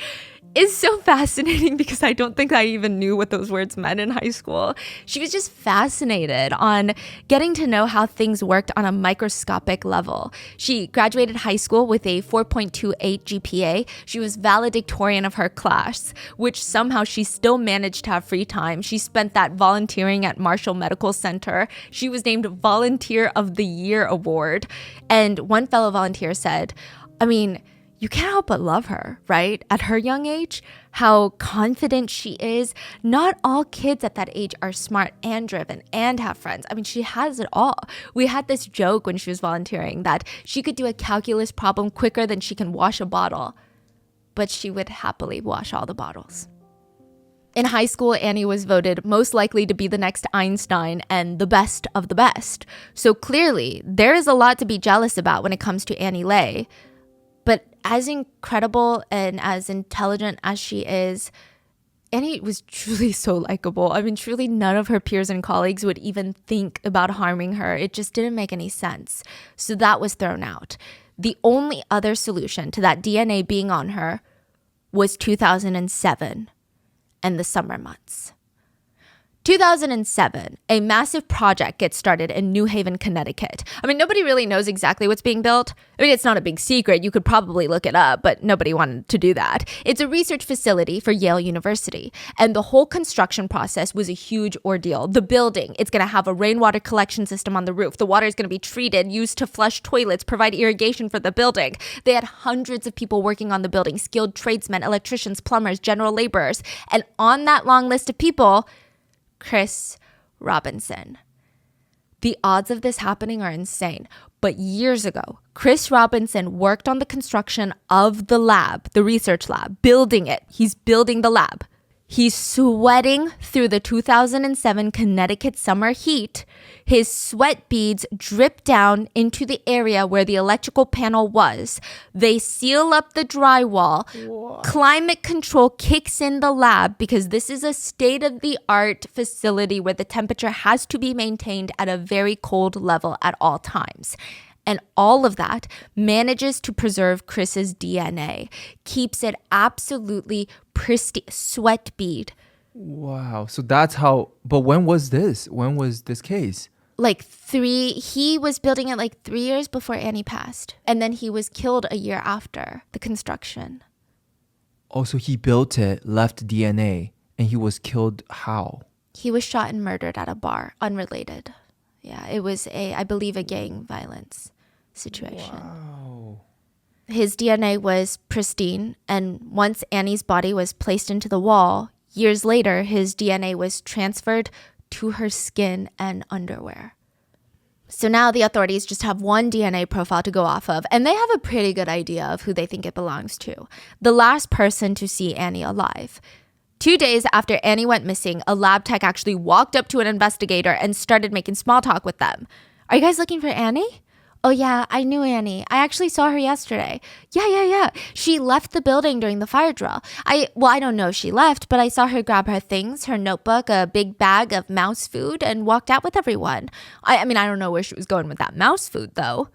is so fascinating because I don't think I even knew what those words meant in high school. She was just fascinated on getting to know how things worked on a microscopic level. She graduated high school with a 4.28 GPA. She was valedictorian of her class, which somehow she still managed to have free time. She spent that volunteering at Marshall Medical Center. She was named Volunteer of the Year Award. And one fellow volunteer said, I mean, you can't help but love her, right? At her young age, how confident she is. Not all kids at that age are smart and driven and have friends. I mean, she has it all. We had this joke when she was volunteering that she could do a calculus problem quicker than she can wash a bottle, but she would happily wash all the bottles. In high school, Annie was voted most likely to be the next Einstein and the best of the best. So clearly, there is a lot to be jealous about when it comes to Annie Lay. But as incredible and as intelligent as she is, Annie was truly so likable. I mean, truly none of her peers and colleagues would even think about harming her. It just didn't make any sense. So that was thrown out. The only other solution to that DNA being on her was 2007 and the summer months. 2007, a massive project gets started in New Haven, Connecticut. I mean, nobody really knows exactly what's being built. I mean, it's not a big secret. You could probably look it up, but nobody wanted to do that. It's a research facility for Yale University. And the whole construction process was a huge ordeal. The building, it's going to have a rainwater collection system on the roof. The water is going to be treated, used to flush toilets, provide irrigation for the building. They had hundreds of people working on the building, skilled tradesmen, electricians, plumbers, general laborers. And on that long list of people, Chris Robinson. The odds of this happening are insane. But years ago, Chris Robinson worked on the construction of the lab, the research lab, building it. He's building the lab. He's sweating through the 2007 Connecticut summer heat. His sweat beads drip down into the area where the electrical panel was. They seal up the drywall. Whoa. Climate control kicks in the lab because this is a state-of-the-art facility where the temperature has to be maintained at a very cold level at all times. And all of that manages to preserve Chris's DNA, keeps it absolutely pristine, sweat bead. Wow. So that's how, but when was this? When was this case? He was building it 3 years before Annie passed. And then he was killed a year after the construction. Oh, so he built it, left DNA, and he was killed how? He was shot and murdered at a bar, unrelated. Yeah, it was I believe a gang violence situation. Wow. His DNA was pristine, and once Annie's body was placed into the wall, years later, his DNA was transferred to her skin and underwear. So now the authorities just have one DNA profile to go off of, and they have a pretty good idea of who they think it belongs to. The last person to see Annie alive. 2 days after Annie went missing, a lab tech actually walked up to an investigator and started making small talk with them. Are you guys looking for Annie? Oh, yeah, I knew Annie. I actually saw her yesterday. Yeah. She left the building during the fire drill. I don't know if she left, but I saw her grab her things, her notebook, a big bag of mouse food, and walked out with everyone. I mean, I don't know where she was going with that mouse food, though.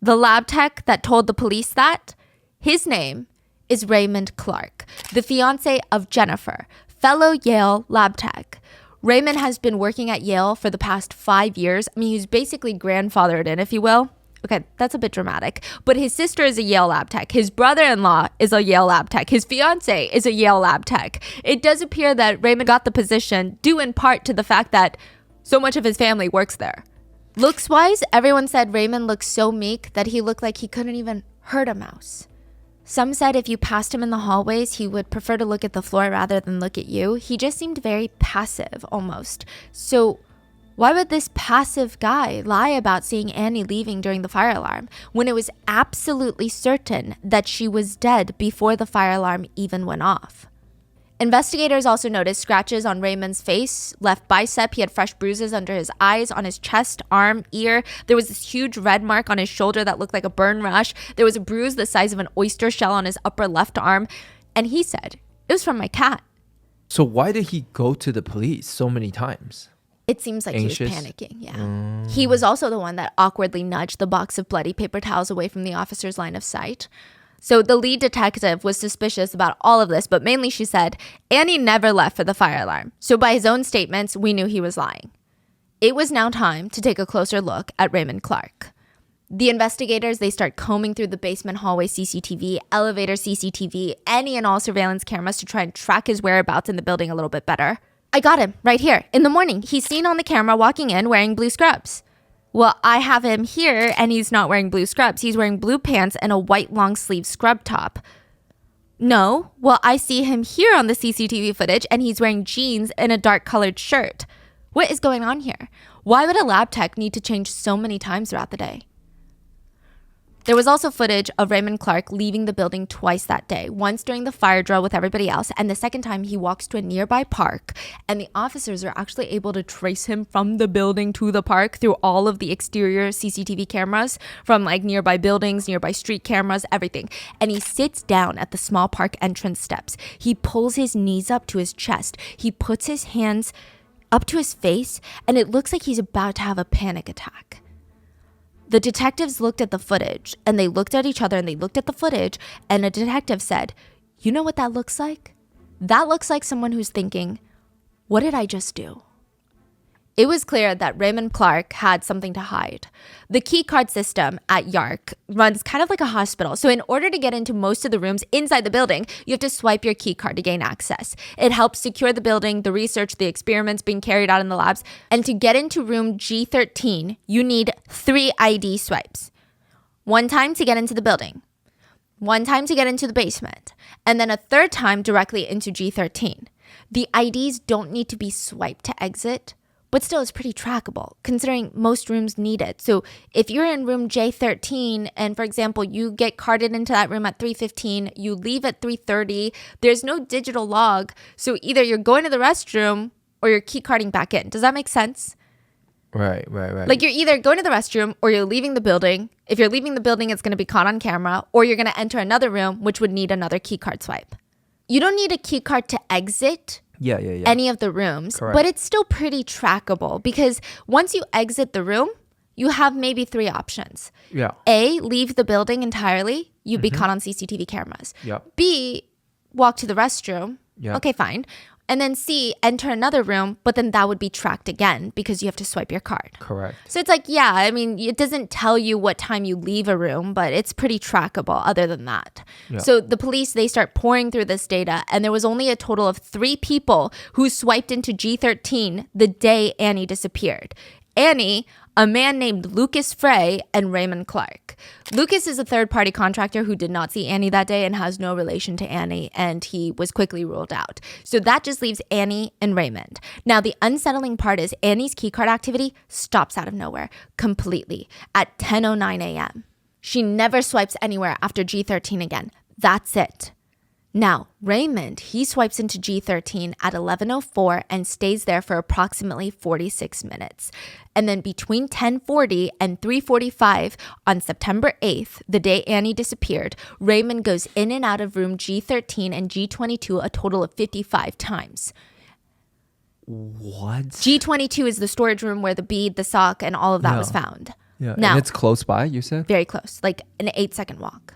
The lab tech that told the police that, his name is Raymond Clark, the fiance of Jennifer, fellow Yale lab tech. Raymond has been working at Yale for the past 5 years. I mean, he's basically grandfathered in, if you will. Okay, that's a bit dramatic. But his sister is a Yale lab tech. His brother-in-law is a Yale lab tech. His fiance is a Yale lab tech. It does appear that Raymond got the position due in part to the fact that so much of his family works there. Looks-wise, everyone said Raymond looked so meek that he looked like he couldn't even hurt a mouse. Some said if you passed him in the hallways, he would prefer to look at the floor rather than look at you. He just seemed very passive, almost. So why would this passive guy lie about seeing Annie leaving during the fire alarm when it was absolutely certain that she was dead before the fire alarm even went off? Investigators also noticed scratches on Raymond's face, left bicep. He had fresh bruises under his eyes, on his chest, arm, ear. There was this huge red mark on his shoulder that looked like a burn rash. There was a bruise the size of an oyster shell on his upper left arm. And he said, it was from my cat. So why did he go to the police so many times? It seems like Anxious? he was panicking, yeah. He was also the one that awkwardly nudged the box of bloody paper towels away from the officer's line of sight. So the lead detective was suspicious about all of this, but mainly she said, Annie never left for the fire alarm. So by his own statements, we knew he was lying. It was now time to take a closer look at Raymond Clark. The investigators, they start combing through the basement hallway CCTV, elevator CCTV, any and all surveillance cameras to try and track his whereabouts in the building a little bit better. I got him right here. In the morning, he's seen on the camera walking in wearing blue scrubs. Well, I have him here and he's not wearing blue scrubs. He's wearing blue pants and a white long sleeve scrub top. No, well, I see him here on the CCTV footage and he's wearing jeans and a dark colored shirt. What is going on here? Why would a lab tech need to change so many times throughout the day? There was also footage of Raymond Clark leaving the building twice that day, once during the fire drill with everybody else, and the second time he walks to a nearby park, and the officers are actually able to trace him from the building to the park through all of the exterior CCTV cameras, from like nearby buildings, nearby street cameras, everything. And he sits down at the small park entrance steps. He pulls his knees up to his chest. He puts his hands up to his face, and it looks like he's about to have a panic attack. The detectives looked at the footage and they looked at each other and they looked at the footage, and a detective said, you know what that looks like? That looks like someone who's thinking, what did I just do? It was clear that Raymond Clark had something to hide. The key card system at YARC runs kind of like a hospital. So in order to get into most of the rooms inside the building, you have to swipe your key card to gain access. It helps secure the building, the research, the experiments being carried out in the labs. And to get into room G13, you need 3 ID swipes. 1 time to get into the building, 1 time to get into the basement, and then a 3rd time directly into G13. The IDs don't need to be swiped to exit, but still it's pretty trackable considering most rooms need it. So if you're in room J13 and, for example, you get carded into that room at 3:15, you leave at 3:30, there's no digital log. So either you're going to the restroom or you're key carding back in. Does that make sense? Right. Like you're either going to the restroom or you're leaving the building. If you're leaving the building, it's going to be caught on camera, or you're going to enter another room, which would need another key card swipe. You don't need a key card to exit any of the rooms. Correct. But it's still pretty trackable because once you exit the room, you have maybe 3 options. Yeah. A, leave the building entirely. You'd be caught on CCTV cameras. Yeah. B, walk to the restroom. Yeah. Okay, fine. And then C, enter another room, but then that would be tracked again because you have to swipe your card. Correct. So it's like, yeah, I mean, it doesn't tell you what time you leave a room, but it's pretty trackable other than that. Yeah. So the police, they start pouring through this data, and there was only a total of 3 people who swiped into G13 the day Annie disappeared. Annie, a man named Lucas Frey, and Raymond Clark. Lucas is a third-party contractor who did not see Annie that day and has no relation to Annie, and he was quickly ruled out. So that just leaves Annie and Raymond. Now, the unsettling part is Annie's keycard activity stops out of nowhere completely at 10:09 a.m. She never swipes anywhere after G13 again. That's it. Now, Raymond, he swipes into G13 at 11:04 and stays there for approximately 46 minutes. And then between 10:40 and 3:45 on September 8th, the day Annie disappeared, Raymond goes in and out of room G13 and G22 a total of 55 times. What? G22 is the storage room where the bead, the sock, and all of that was found. Yeah. Now, and it's close by, you said? very close, like an 8-second walk.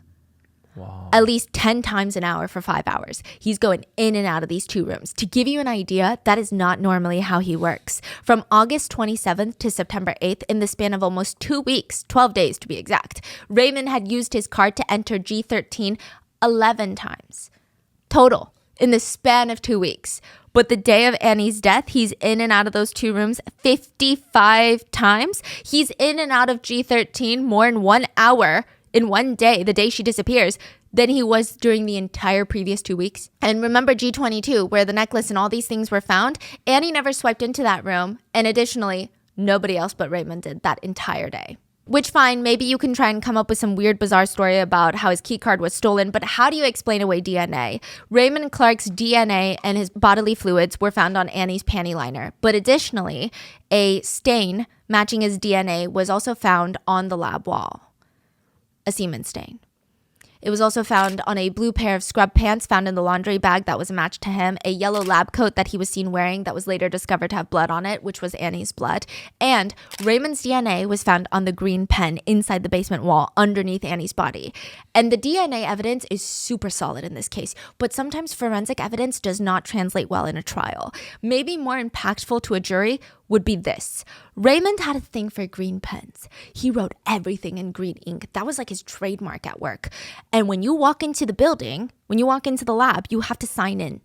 Wow. At least 10 times an hour for 5 hours. He's going in and out of these two rooms. To give you an idea, that is not normally how he works. From August 27th to September 8th, in the span of almost 2 weeks, 12 days to be exact, Raymond had used his card to enter G13 11 times. Total, in the span of 2 weeks. But the day of Annie's death, he's in and out of those two rooms 55 times. He's in and out of G13 more in 1 hour in one day, the day she disappears, than he was during the entire previous 2 weeks. And remember G22, where the necklace and all these things were found? Annie never swiped into that room. And additionally, nobody else but Raymond did that entire day. Which, fine, maybe you can try and come up with some weird, bizarre story about how his key card was stolen, but how do you explain away DNA? Raymond Clark's DNA and his bodily fluids were found on Annie's panty liner. But additionally, a stain matching his DNA was also found on the lab wall. A semen stain. It was also found on a blue pair of scrub pants found in the laundry bag that was a match to him, a yellow lab coat that he was seen wearing that was later discovered to have blood on it, which was Annie's blood, and Raymond's DNA was found on the green pen inside the basement wall underneath Annie's body. And the DNA evidence is super solid in this case, but sometimes forensic evidence does not translate well in a trial. Maybe more impactful to a jury would be this. Raymond had a thing for green pens. He wrote everything in green ink. That was like his trademark at work. And when you walk into the building, when you walk into the lab, you have to sign in.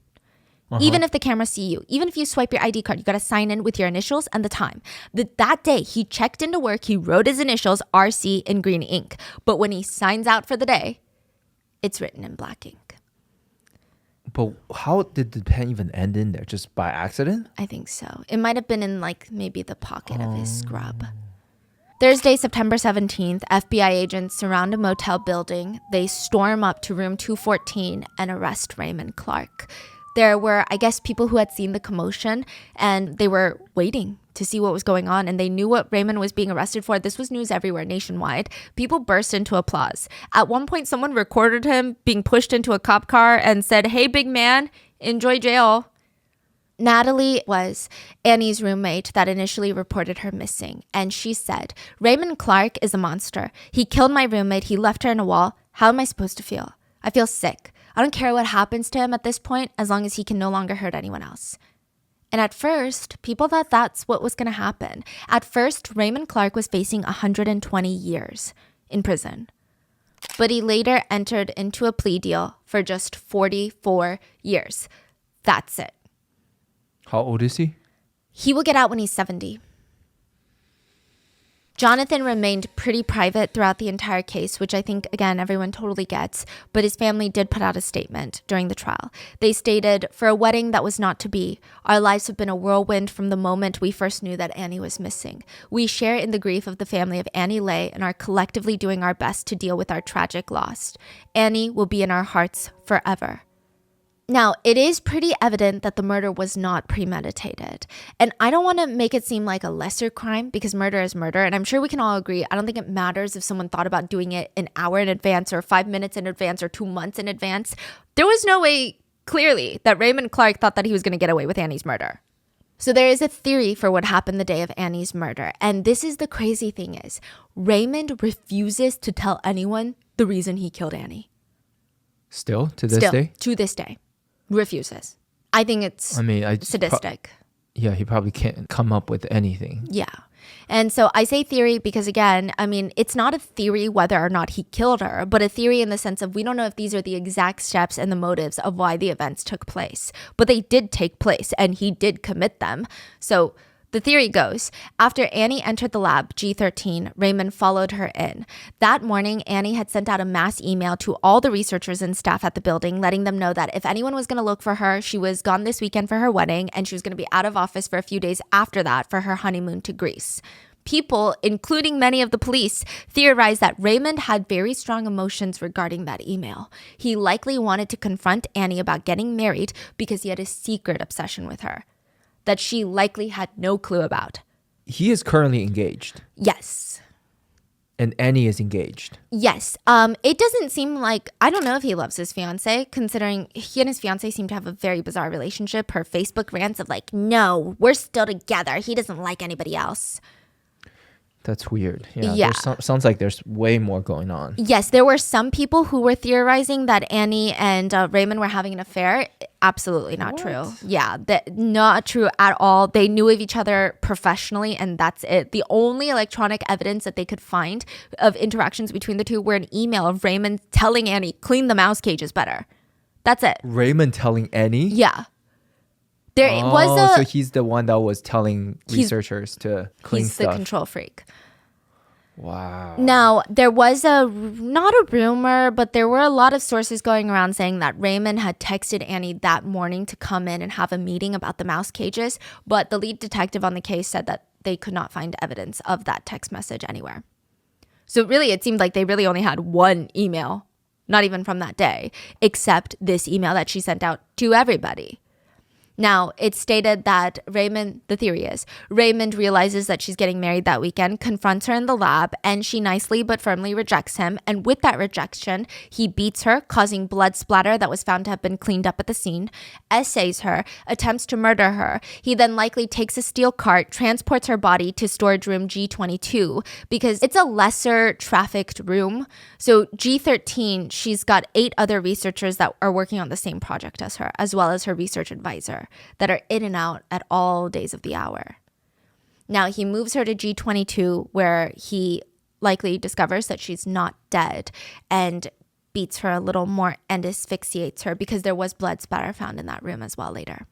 Even if the cameras see you, even if you swipe your ID card, you got to sign in with your initials and the time. That day, he checked into work, he wrote his initials, RC, in green ink. But when he signs out for the day, it's written in black ink. But how did the pen even end in there? Just by accident? I think so. It might have been in like maybe the pocket of his scrub. Thursday, September 17th, FBI agents surround a motel building. They storm up to room 214 and arrest Raymond Clark. There were, I guess, people who had seen the commotion and they were waiting to see what was going on, and they knew what Raymond was being arrested for. This was news everywhere nationwide. People burst into applause. At one point, someone recorded him being pushed into a cop car and said, "Hey, big man, enjoy jail." Natalie was Annie's roommate that initially reported her missing, and she said, "Raymond Clark is a monster. He killed my roommate. He left her in a wall. How am I supposed to feel? I feel sick. I don't care what happens to him at this point as long as he can no longer hurt anyone else." And at first, people thought that's what was going to happen. At first, Raymond Clark was facing 120 years in prison. But he later entered into a plea deal for just 44 years. That's it. How old is he? He will get out when he's 70. Jonathan remained pretty private throughout the entire case, which I think, again, everyone totally gets, but his family did put out a statement during the trial. They stated, "For a wedding that was not to be, our lives have been a whirlwind from the moment we first knew that Annie was missing. We share in the grief of the family of Annie Lay and are collectively doing our best to deal with our tragic loss. Annie will be in our hearts forever." Now, it is pretty evident that the murder was not premeditated. And I don't want to make it seem like a lesser crime because murder is murder. And I'm sure we can all agree. I don't think it matters if someone thought about doing it an hour in advance or 5 minutes in advance or 2 months in advance. There was no way, clearly, that Raymond Clark thought that he was going to get away with Annie's murder. So there is a theory for what happened the day of Annie's murder. And this is the crazy thing is, Raymond refuses to tell anyone the reason he killed Annie. Still, to this day? To this day. Refuses. I think it's sadistic. He probably can't come up with anything. Yeah. And so I say theory because, again, I mean, it's not a theory whether or not he killed her, but a theory in the sense of we don't know if these are the exact steps and the motives of why the events took place. But they did take place and he did commit them. So the theory goes, after Annie entered the lab, G13, Raymond followed her in. That morning, Annie had sent out a mass email to all the researchers and staff at the building, letting them know that if anyone was going to look for her, she was gone this weekend for her wedding, and she was going to be out of office for a few days after that for her honeymoon to Greece. People, including many of the police, theorized that Raymond had very strong emotions regarding that email. He likely wanted to confront Annie about getting married because he had a secret obsession with her that she likely had no clue about. He is currently engaged. Yes. And Annie is engaged. Yes. It doesn't seem like, I don't know if he loves his fiance, considering he and his fiance seem to have a very bizarre relationship. Her Facebook rants of like, no, we're still together. He doesn't like anybody else. That's weird. Yeah. Yeah. Sounds like there's way more going on. Yes, there were some people who were theorizing that Annie and Raymond were having an affair. Absolutely not true. Yeah, not true at all. They knew of each other professionally, and that's it. The only electronic evidence that they could find of interactions between the two were an email of Raymond telling Annie, clean the mouse cages better. That's it. Raymond telling Annie? Yeah. There was so he's the one that was telling researchers to clean he's stuff. the control freak. Wow. Now, there was not a rumor, but there were a lot of sources going around saying that Raymond had texted Annie that morning to come in and have a meeting about the mouse cages, but the lead detective on the case said that they could not find evidence of that text message anywhere. So really, it seemed like they really only had one email, not even from that day, except this email that she sent out to everybody. Now, it's stated that the theory is, Raymond realizes that she's getting married that weekend, confronts her in the lab, and she nicely but firmly rejects him. And with that rejection, he beats her, causing blood splatter that was found to have been cleaned up at the scene, essays her, attempts to murder her. He then likely takes a steel cart, transports her body to storage room G22, because it's a lesser trafficked room. So G13, she's got 8 other researchers that are working on the same project as her, as well as her research advisor, that are in and out at all days of the hour. Now, he moves her to G22, where he likely discovers that she's not dead and beats her a little more and asphyxiates her, because there was blood spatter found in that room as well later.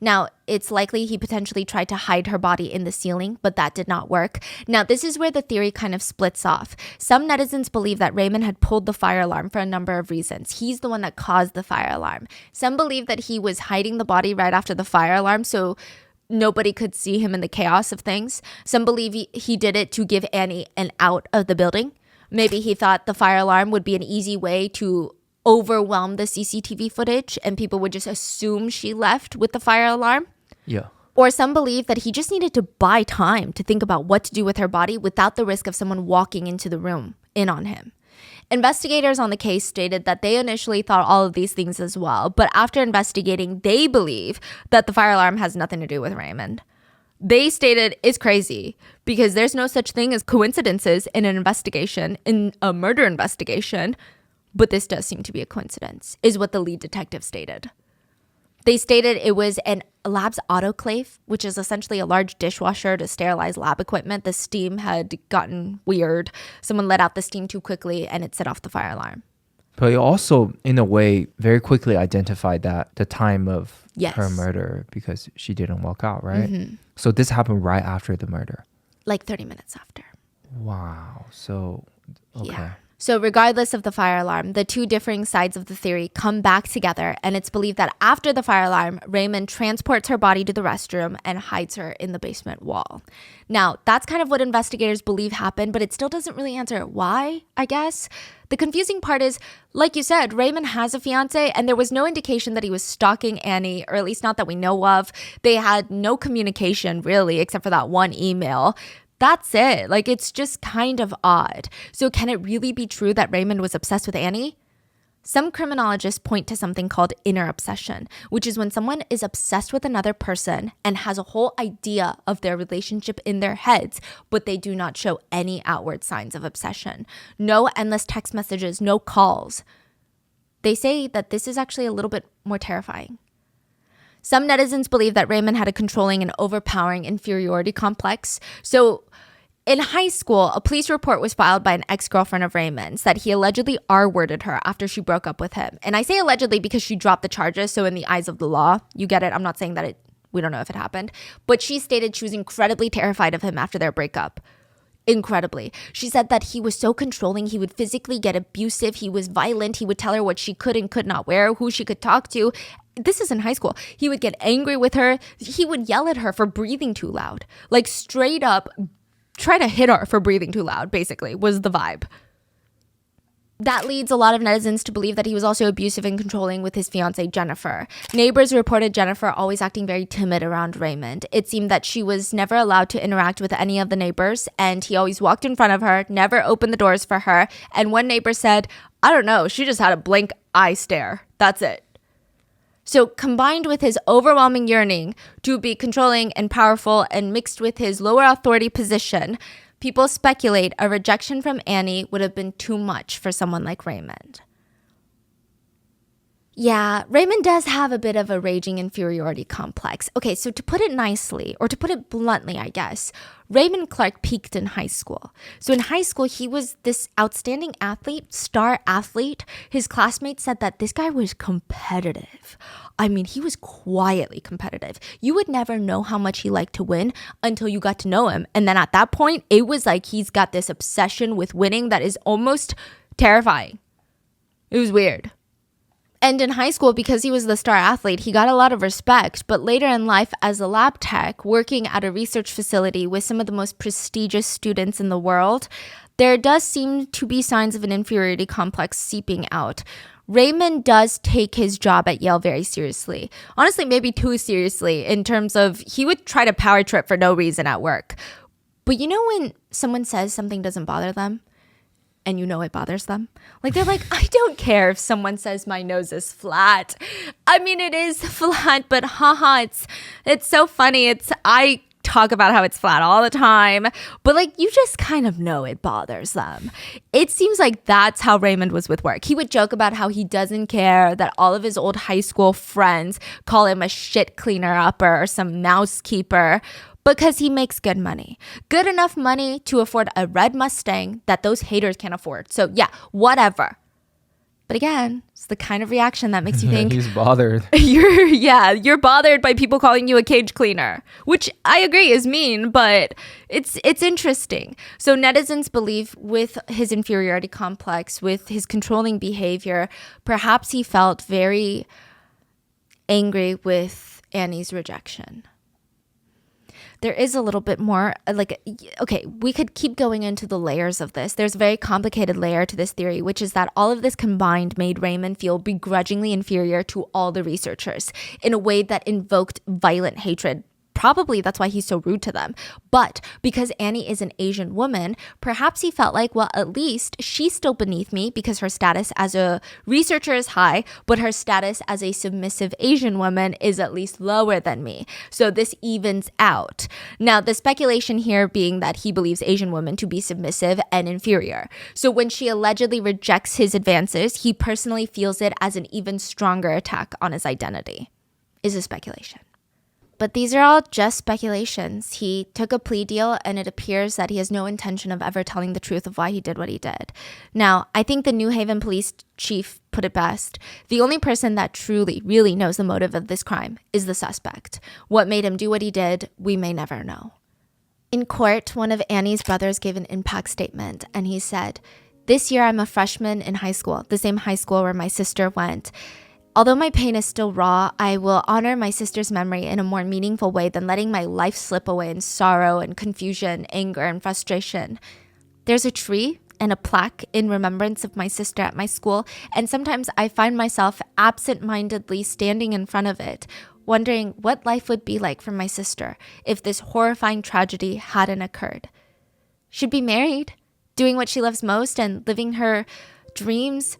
Now, it's likely he potentially tried to hide her body in the ceiling, but that did not work. Now, this is where the theory kind of splits off. Some netizens believe that Raymond had pulled the fire alarm for a number of reasons. He's the one that caused the fire alarm. Some believe that he was hiding the body right after the fire alarm, so nobody could see him in the chaos of things. Some believe he did it to give Annie an out of the building. Maybe he thought the fire alarm would be an easy way to overwhelm the CCTV footage and people would just assume she left with the fire alarm. Yeah. Or some believe that he just needed to buy time to think about what to do with her body without the risk of someone walking into the room in on him. Investigators on the case stated that they initially thought all of these things as well, but after investigating, they believe that the fire alarm has nothing to do with Raymond. They stated it's crazy because there's no such thing as coincidences in an investigation, in a murder investigation. But this does seem to be a coincidence, is what the lead detective stated. They stated it was a lab's autoclave, which is essentially a large dishwasher to sterilize lab equipment. The steam had gotten weird. Someone let out the steam too quickly and it set off the fire alarm. But it also, in a way, very quickly identified that the time of Yes. her murder because she didn't walk out, right? Mm-hmm. So this happened right after the murder. Like 30 minutes after. Wow. So, okay. Yeah. So regardless of the fire alarm, the two differing sides of the theory come back together, and it's believed that after the fire alarm, Raymond transports her body to the restroom and hides her in the basement wall. Now, that's kind of what investigators believe happened, but it still doesn't really answer why, I guess. The confusing part is, like you said, Raymond has a fiance, and there was no indication that he was stalking Annie, or at least not that we know of. They had no communication, really, except for that one email. That's it. Like, it's just kind of odd. So can it really be true that Raymond was obsessed with Annie? Some criminologists point to something called inner obsession, which is when someone is obsessed with another person and has a whole idea of their relationship in their heads, but they do not show any outward signs of obsession. No endless text messages, no calls. They say that this is actually a little bit more terrifying. Some netizens believe that Raymond had a controlling and overpowering inferiority complex. So in high school, a police report was filed by an ex-girlfriend of Raymond's that he allegedly R-worded her after she broke up with him. And I say allegedly because she dropped the charges, so in the eyes of the law, you get it. I'm not saying that we don't know if it happened. But she stated she was incredibly terrified of him after their breakup. Incredibly. She said that he was so controlling, he would physically get abusive, he was violent, he would tell her what she could and could not wear, who she could talk to, This is in high school. He would get angry with her. He would yell at her for breathing too loud. Like straight up try to hit her for breathing too loud, basically, was the vibe. That leads a lot of netizens to believe that he was also abusive and controlling with his fiancée, Jennifer. Neighbors reported Jennifer always acting very timid around Raymond. It seemed that she was never allowed to interact with any of the neighbors, and he always walked in front of her, never opened the doors for her. And one neighbor said, I don't know, she just had a blank eye stare. That's it. So combined with his overwhelming yearning to be controlling and powerful and mixed with his lower authority position, people speculate a rejection from Annie would have been too much for someone like Raymond. Yeah, Raymond does have a bit of a raging inferiority complex. Okay, so to put it nicely, or to put it bluntly, I guess, Raymond Clark peaked in high school. So in high school, he was this outstanding athlete, star athlete. His classmates said that this guy was competitive. I mean, he was quietly competitive. You would never know how much he liked to win until you got to know him. And then at that point, it was like he's got this obsession with winning that is almost terrifying. It was weird. And in high school, because he was the star athlete, he got a lot of respect. But later in life, as a lab tech, working at a research facility with some of the most prestigious students in the world, there does seem to be signs of an inferiority complex seeping out. Raymond does take his job at Yale very seriously. Honestly, maybe too seriously in terms of he would try to power trip for no reason at work. But you know when someone says something doesn't bother them? And you know it bothers them. Like they're like, I don't care if someone says my nose is flat. I mean, it is flat, but it's so funny. I talk about how it's flat all the time, but like you just kind of know it bothers them. It seems like that's how Raymond was with work. He would joke about how he doesn't care that all of his old high school friends call him a shit cleaner upper or some mouse keeper, because he makes good money. Good enough money to afford a red Mustang that those haters can't afford. So yeah, whatever. But again, it's the kind of reaction that makes you think he's bothered. You're bothered by people calling you a cage cleaner, which I agree is mean, but it's interesting. So netizens believe with his inferiority complex, with his controlling behavior, perhaps he felt very angry with Annie's rejection. There is a little bit more, okay, we could keep going into the layers of this. There's a very complicated layer to this theory, which is that all of this combined made Raymond feel begrudgingly inferior to all the researchers in a way that invoked violent hatred. Probably that's why he's so rude to them. But because Annie is an Asian woman, perhaps he felt like, well, at least she's still beneath me because her status as a researcher is high, but her status as a submissive Asian woman is at least lower than me. So this evens out. Now, the speculation here being that he believes Asian women to be submissive and inferior. So when she allegedly rejects his advances, he personally feels it as an even stronger attack on his identity. Is a speculation. But these are all just speculations. He took a plea deal, and it appears that he has no intention of ever telling the truth of why he did what he did. Now, I think the New Haven police chief put it best. The only person that truly, really knows the motive of this crime is the suspect. What made him do what he did, we may never know. In court, one of Annie's brothers gave an impact statement, and he said, "This year I'm a freshman in high school, the same high school where my sister went. Although my pain is still raw, I will honor my sister's memory in a more meaningful way than letting my life slip away in sorrow and confusion, anger and frustration. There's a tree and a plaque in remembrance of my sister at my school, and sometimes I find myself absent-mindedly standing in front of it, wondering what life would be like for my sister if this horrifying tragedy hadn't occurred. She'd be married, doing what she loves most and living her dreams.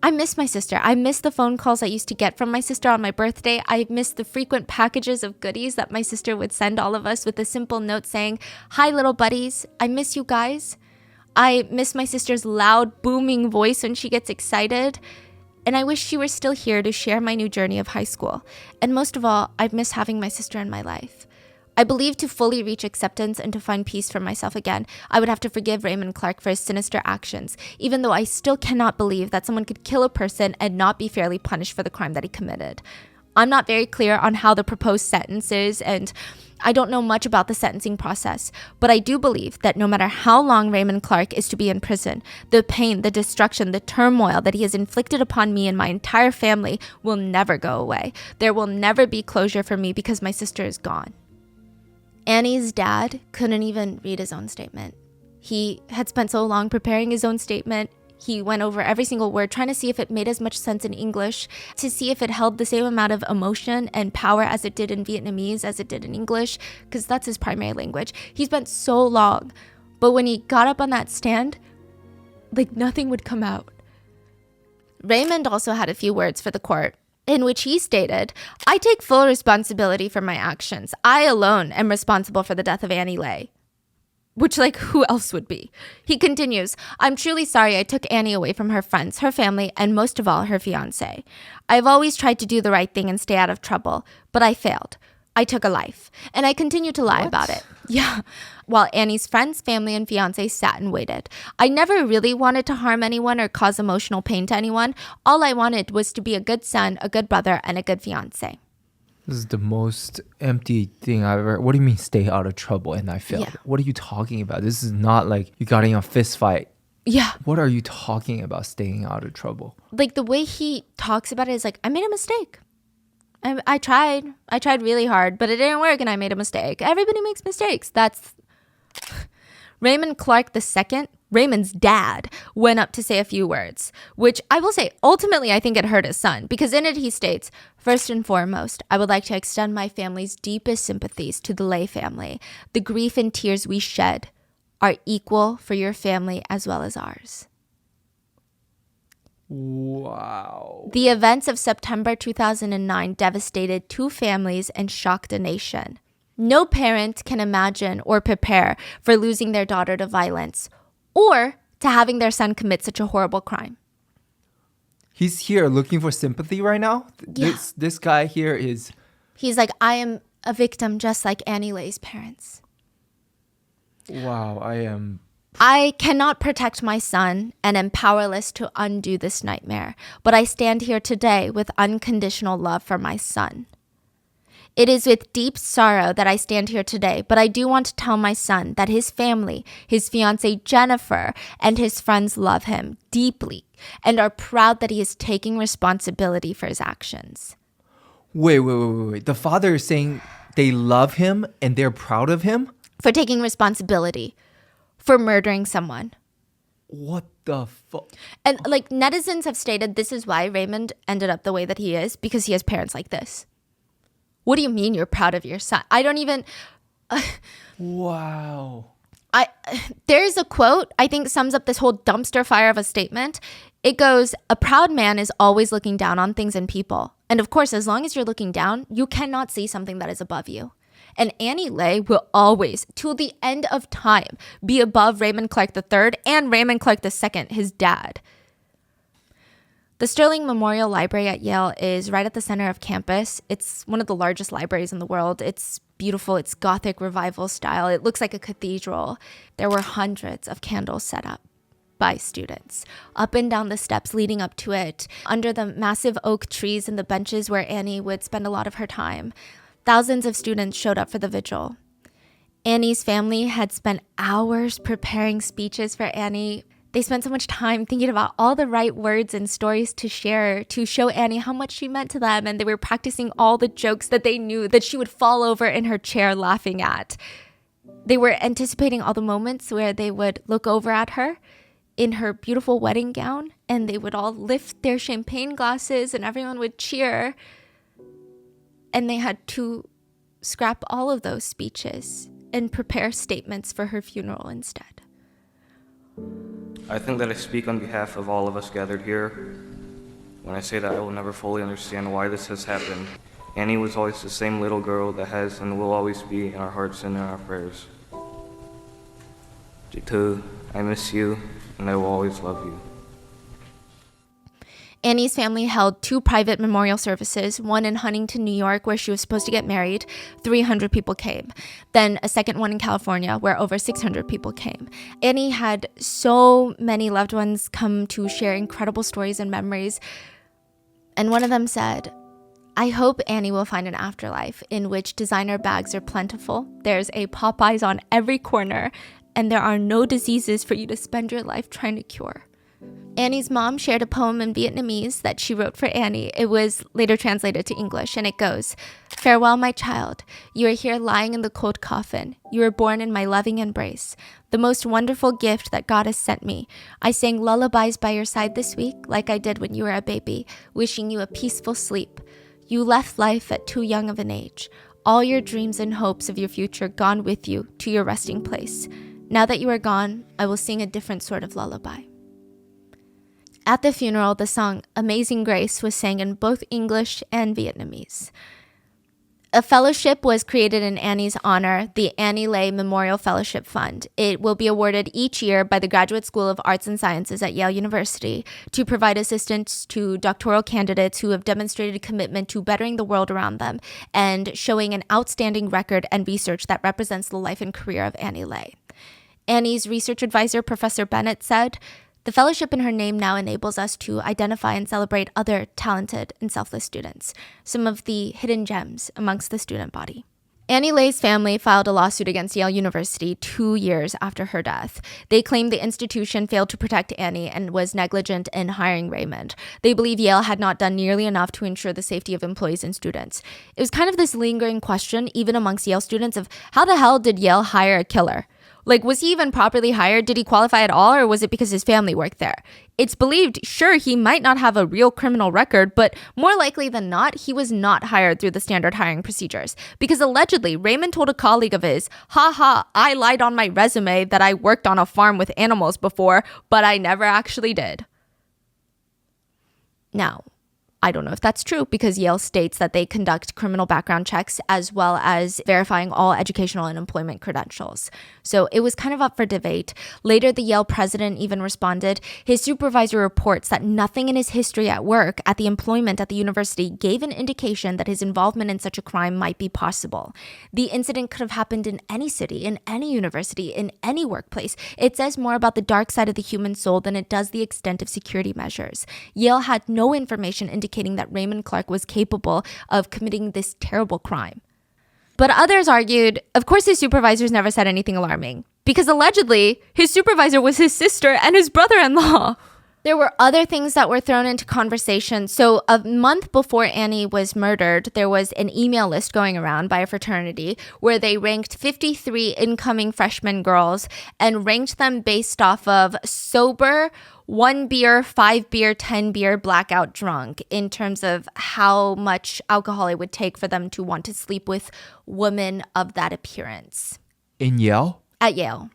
I miss my sister. I miss the phone calls I used to get from my sister on my birthday. I miss the frequent packages of goodies that my sister would send all of us with a simple note saying, 'Hi, little buddies. I miss you guys.' I miss my sister's loud, booming voice when she gets excited. And I wish she were still here to share my new journey of high school. And most of all, I miss having my sister in my life. I believe to fully reach acceptance and to find peace for myself again, I would have to forgive Raymond Clark for his sinister actions, even though I still cannot believe that someone could kill a person and not be fairly punished for the crime that he committed. I'm not very clear on how the proposed sentence is, and I don't know much about the sentencing process, but I do believe that no matter how long Raymond Clark is to be in prison, the pain, the destruction, the turmoil that he has inflicted upon me and my entire family will never go away. There will never be closure for me because my sister is gone. Annie's dad couldn't even read his own statement. He had spent so long preparing his own statement. He went over every single word, trying to see if it made as much sense in English, to see if it held the same amount of emotion and power as it did in Vietnamese, as it did in English, because that's his primary language. He spent so long, but when he got up on that stand, like nothing would come out. Raymond also had a few words for the court, in which he stated, "I take full responsibility for my actions. I alone am responsible for the death of Annie Lay." Which, like, who else would be? He continues, "I'm truly sorry I took Annie away from her friends, her family, and most of all, her fiancé. I've always tried to do the right thing and stay out of trouble, but I failed. I took a life, and I continue to lie about it." Yeah. While Annie's friends, family, and fiancé sat and waited. "I never really wanted to harm anyone or cause emotional pain to anyone. All I wanted was to be a good son, a good brother, and a good fiancé." This is the most empty thing I've ever. What do you mean stay out of trouble and I failed? Yeah. What are you talking about? This is not like you got in a fist fight. Yeah. What are you talking about staying out of trouble? Like, the way he talks about it is like, I made a mistake. I tried. I tried really hard, but it didn't work and I made a mistake. Everybody makes mistakes. That's... Raymond Clark II, Raymond's dad, went up to say a few words, which I will say, ultimately, I think it hurt his son, because in it he states, "First and foremost, I would like to extend my family's deepest sympathies to the Lay family. The grief and tears we shed are equal for your family as well as ours." Wow. The events of September 2009 devastated two families and shocked a nation. No parent can imagine or prepare for losing their daughter to violence or to having their son commit such a horrible crime. He's here looking for sympathy right now. Yeah. This guy here is. He's like, "I am a victim just like Annie Lay's parents. Wow, I cannot protect my son and am powerless to undo this nightmare, but I stand here today with unconditional love for my son. It is with deep sorrow that I stand here today, but I do want to tell my son that his family, his fiancée Jennifer, and his friends love him deeply and are proud that he is taking responsibility for his actions." Wait. The father is saying they love him and they're proud of him? For taking responsibility for murdering someone. What the fuck? And like, netizens have stated this is why Raymond ended up the way that he is, because he has parents like this. What do you mean you're proud of your son? I don't even... Wow. There's a quote I think sums up this whole dumpster fire of a statement. It goes, "A proud man is always looking down on things and people. And of course, as long as you're looking down, you cannot see something that is above you. And Annie Lay will always, till the end of time, be above Raymond Clark III and Raymond Clark II, his dad." The Sterling Memorial Library at Yale is right at the center of campus. It's one of the largest libraries in the world. It's beautiful. It's Gothic Revival style. It looks like a cathedral. There were hundreds of candles set up by students up and down the steps leading up to it, under the massive oak trees and the benches where Annie would spend a lot of her time. Thousands of students showed up for the vigil. Annie's family had spent hours preparing speeches for Annie. They spent so much time thinking about all the right words and stories to share to show Annie how much she meant to them, and they were practicing all the jokes that they knew that she would fall over in her chair laughing at. They were anticipating all the moments where they would look over at her in her beautiful wedding gown, and they would all lift their champagne glasses and everyone would cheer. And they had to scrap all of those speeches and prepare statements for her funeral instead. I think that I speak on behalf of all of us gathered here when I say that I will never fully understand why this has happened. Annie was always the same little girl that has and will always be in our hearts and in our prayers. Jitu, I miss you, and I will always love you. Annie's family held 2 private memorial services, one in Huntington, New York, where she was supposed to get married. 300 people came. Then a second one in California, where over 600 people came. Annie had so many loved ones come to share incredible stories and memories. And one of them said, I hope Annie will find an afterlife in which designer bags are plentiful, there's a Popeyes on every corner, and there are no diseases for you to spend your life trying to cure. Annie's mom shared a poem in Vietnamese that she wrote for Annie. It was later translated to English, and it goes, "Farewell, my child. You are here lying in the cold coffin. You were born in my loving embrace, the most wonderful gift that God has sent me. I sang lullabies by your side this week, like I did when you were a baby, wishing you a peaceful sleep. You left life at too young of an age. All your dreams and hopes of your future gone with you to your resting place. Now that you are gone, I will sing a different sort of lullaby." At the funeral, the song Amazing Grace was sang in both English and Vietnamese. A fellowship was created in Annie's honor, the Annie Lay Memorial Fellowship Fund. It will be awarded each year by the Graduate School of Arts and Sciences at Yale University to provide assistance to doctoral candidates who have demonstrated commitment to bettering the world around them and showing an outstanding record and research that represents the life and career of Annie Lay. Annie's research advisor, Professor Bennett, said, "The fellowship in her name now enables us to identify and celebrate other talented and selfless students, some of the hidden gems amongst the student body." Annie Lay's family filed a lawsuit against Yale University 2 years after her death. They claimed the institution failed to protect Annie and was negligent in hiring Raymond. They believe Yale had not done nearly enough to ensure the safety of employees and students. It was kind of this lingering question, even amongst Yale students, of how the hell did Yale hire a killer? Like, was he even properly hired? Did he qualify at all, or was it because his family worked there? It's believed, sure, he might not have a real criminal record, but more likely than not, he was not hired through the standard hiring procedures. Because allegedly, Raymond told a colleague of his, I lied on my resume that I worked on a farm with animals before, but I never actually did." Now, I don't know if that's true because Yale states that they conduct criminal background checks as well as verifying all educational and employment credentials. So it was kind of up for debate. Later, the Yale president even responded. His supervisor reports that nothing in his history at work, at the employment at the university, gave an indication that his involvement in such a crime might be possible. The incident could have happened in any city, in any university, in any workplace. It says more about the dark side of the human soul than it does the extent of security measures. Yale had no information indicating that Raymond Clark was capable of committing this terrible crime. But others argued, of course his supervisors never said anything alarming, because allegedly his supervisor was his sister and his brother-in-law. There were other things that were thrown into conversation. So a month before Annie was murdered, there was an email list going around by a fraternity where they ranked 53 incoming freshman girls and ranked them based off of sober, 1 beer, 5 beer, 10 beer, blackout drunk, in terms of how much alcohol it would take for them to want to sleep with women of that appearance. In Yale? At Yale.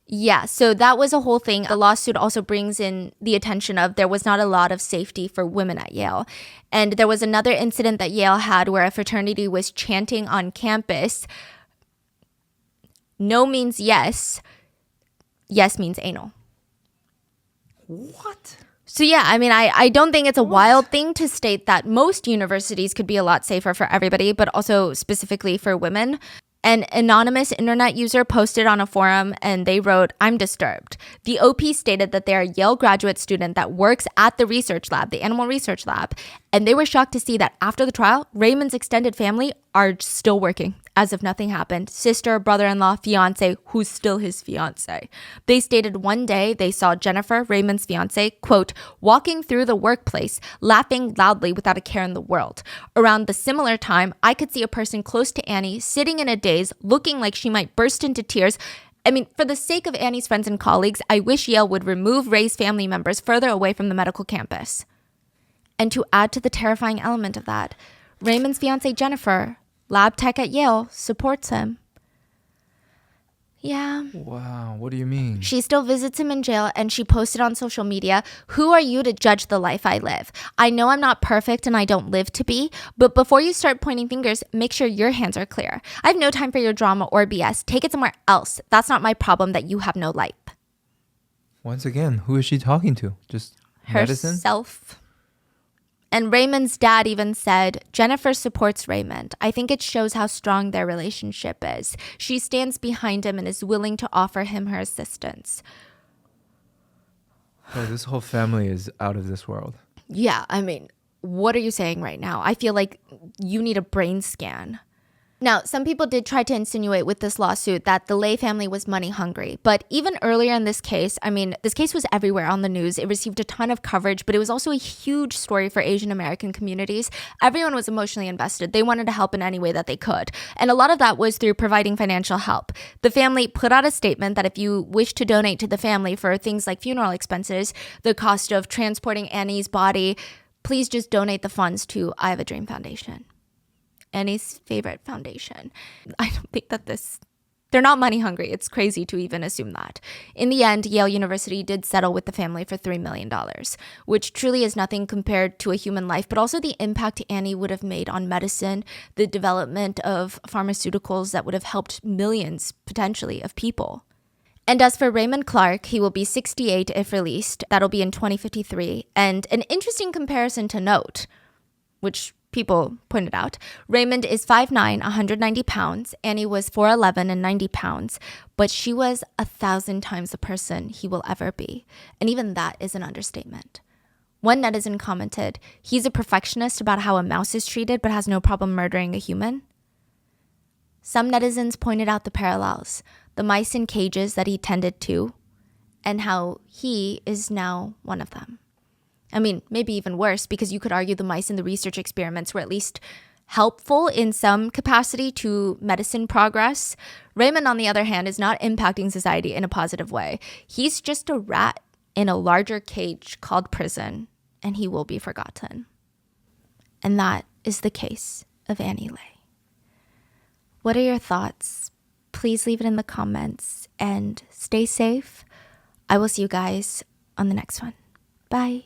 Yeah, so that was a whole thing. The lawsuit also brings in the attention of there was not a lot of safety for women at Yale. And there was another incident that Yale had where a fraternity was chanting on campus, "No means yes, yes means anal." What? So yeah, I mean, I don't think it's a wild thing to state that most universities could be a lot safer for everybody, but also specifically for women. An anonymous internet user posted on a forum and they wrote, "I'm disturbed." The OP stated that they're a Yale graduate student that works at the research lab, the animal research lab, and they were shocked to see that after the trial, Raymond's extended family are still working as if nothing happened. Sister, brother-in-law, fiance, who's still his fiance. They stated one day they saw Jennifer, Raymond's fiance, quote, "walking through the workplace, laughing loudly without a care in the world. Around the similar time, I could see a person close to Annie sitting in a daze, looking like she might burst into tears. I mean, for the sake of Annie's friends and colleagues, I wish Yale would remove Ray's family members further away from the medical campus." And to add to the terrifying element of that, Raymond's fiance Jennifer, lab tech at Yale, supports him. Yeah. Wow, what do you mean? She still visits him in jail, and she posted on social media, "Who are you to judge the life I live? I know I'm not perfect and I don't live to be, but before you start pointing fingers, make sure your hands are clear. I have no time for your drama or BS. Take it somewhere else. That's not my problem that you have no life." Once again, who is she talking to? Just medicine? Herself. And Raymond's dad even said, "Jennifer supports Raymond. I think it shows how strong their relationship is. She stands behind him and is willing to offer him her assistance." Oh, this whole family is out of this world. Yeah, I mean, what are you saying right now? I feel like you need a brain scan. Now, some people did try to insinuate with this lawsuit that the Lay family was money hungry. But even earlier in this case, I mean, this case was everywhere on the news. It received a ton of coverage, but it was also a huge story for Asian American communities. Everyone was emotionally invested. They wanted to help in any way that they could. And a lot of that was through providing financial help. The family put out a statement that if you wish to donate to the family for things like funeral expenses, the cost of transporting Annie's body, please just donate the funds to I Have a Dream Foundation. Annie's favorite foundation. I don't think that they're not money hungry. It's crazy to even assume that. In the end, Yale University did settle with the family for $3 million, which truly is nothing compared to a human life, but also the impact Annie would have made on medicine, the development of pharmaceuticals that would have helped millions, potentially, of people. And as for Raymond Clark, he will be 68 if released. That'll be in 2053. And an interesting comparison to note, which people pointed out, Raymond is 5'9", 190 pounds. Annie was 4'11" and 90 pounds, but she was 1,000 times the person he will ever be. And even that is an understatement. One netizen commented, he's a perfectionist about how a mouse is treated, but has no problem murdering a human. Some netizens pointed out the parallels, the mice in cages that he tended to, and how he is now one of them. I mean, maybe even worse, because you could argue the mice in the research experiments were at least helpful in some capacity to medicine progress. Raymond, on the other hand, is not impacting society in a positive way. He's just a rat in a larger cage called prison, and he will be forgotten. And that is the case of Annie Lay. What are your thoughts? Please leave it in the comments and stay safe. I will see you guys on the next one. Bye.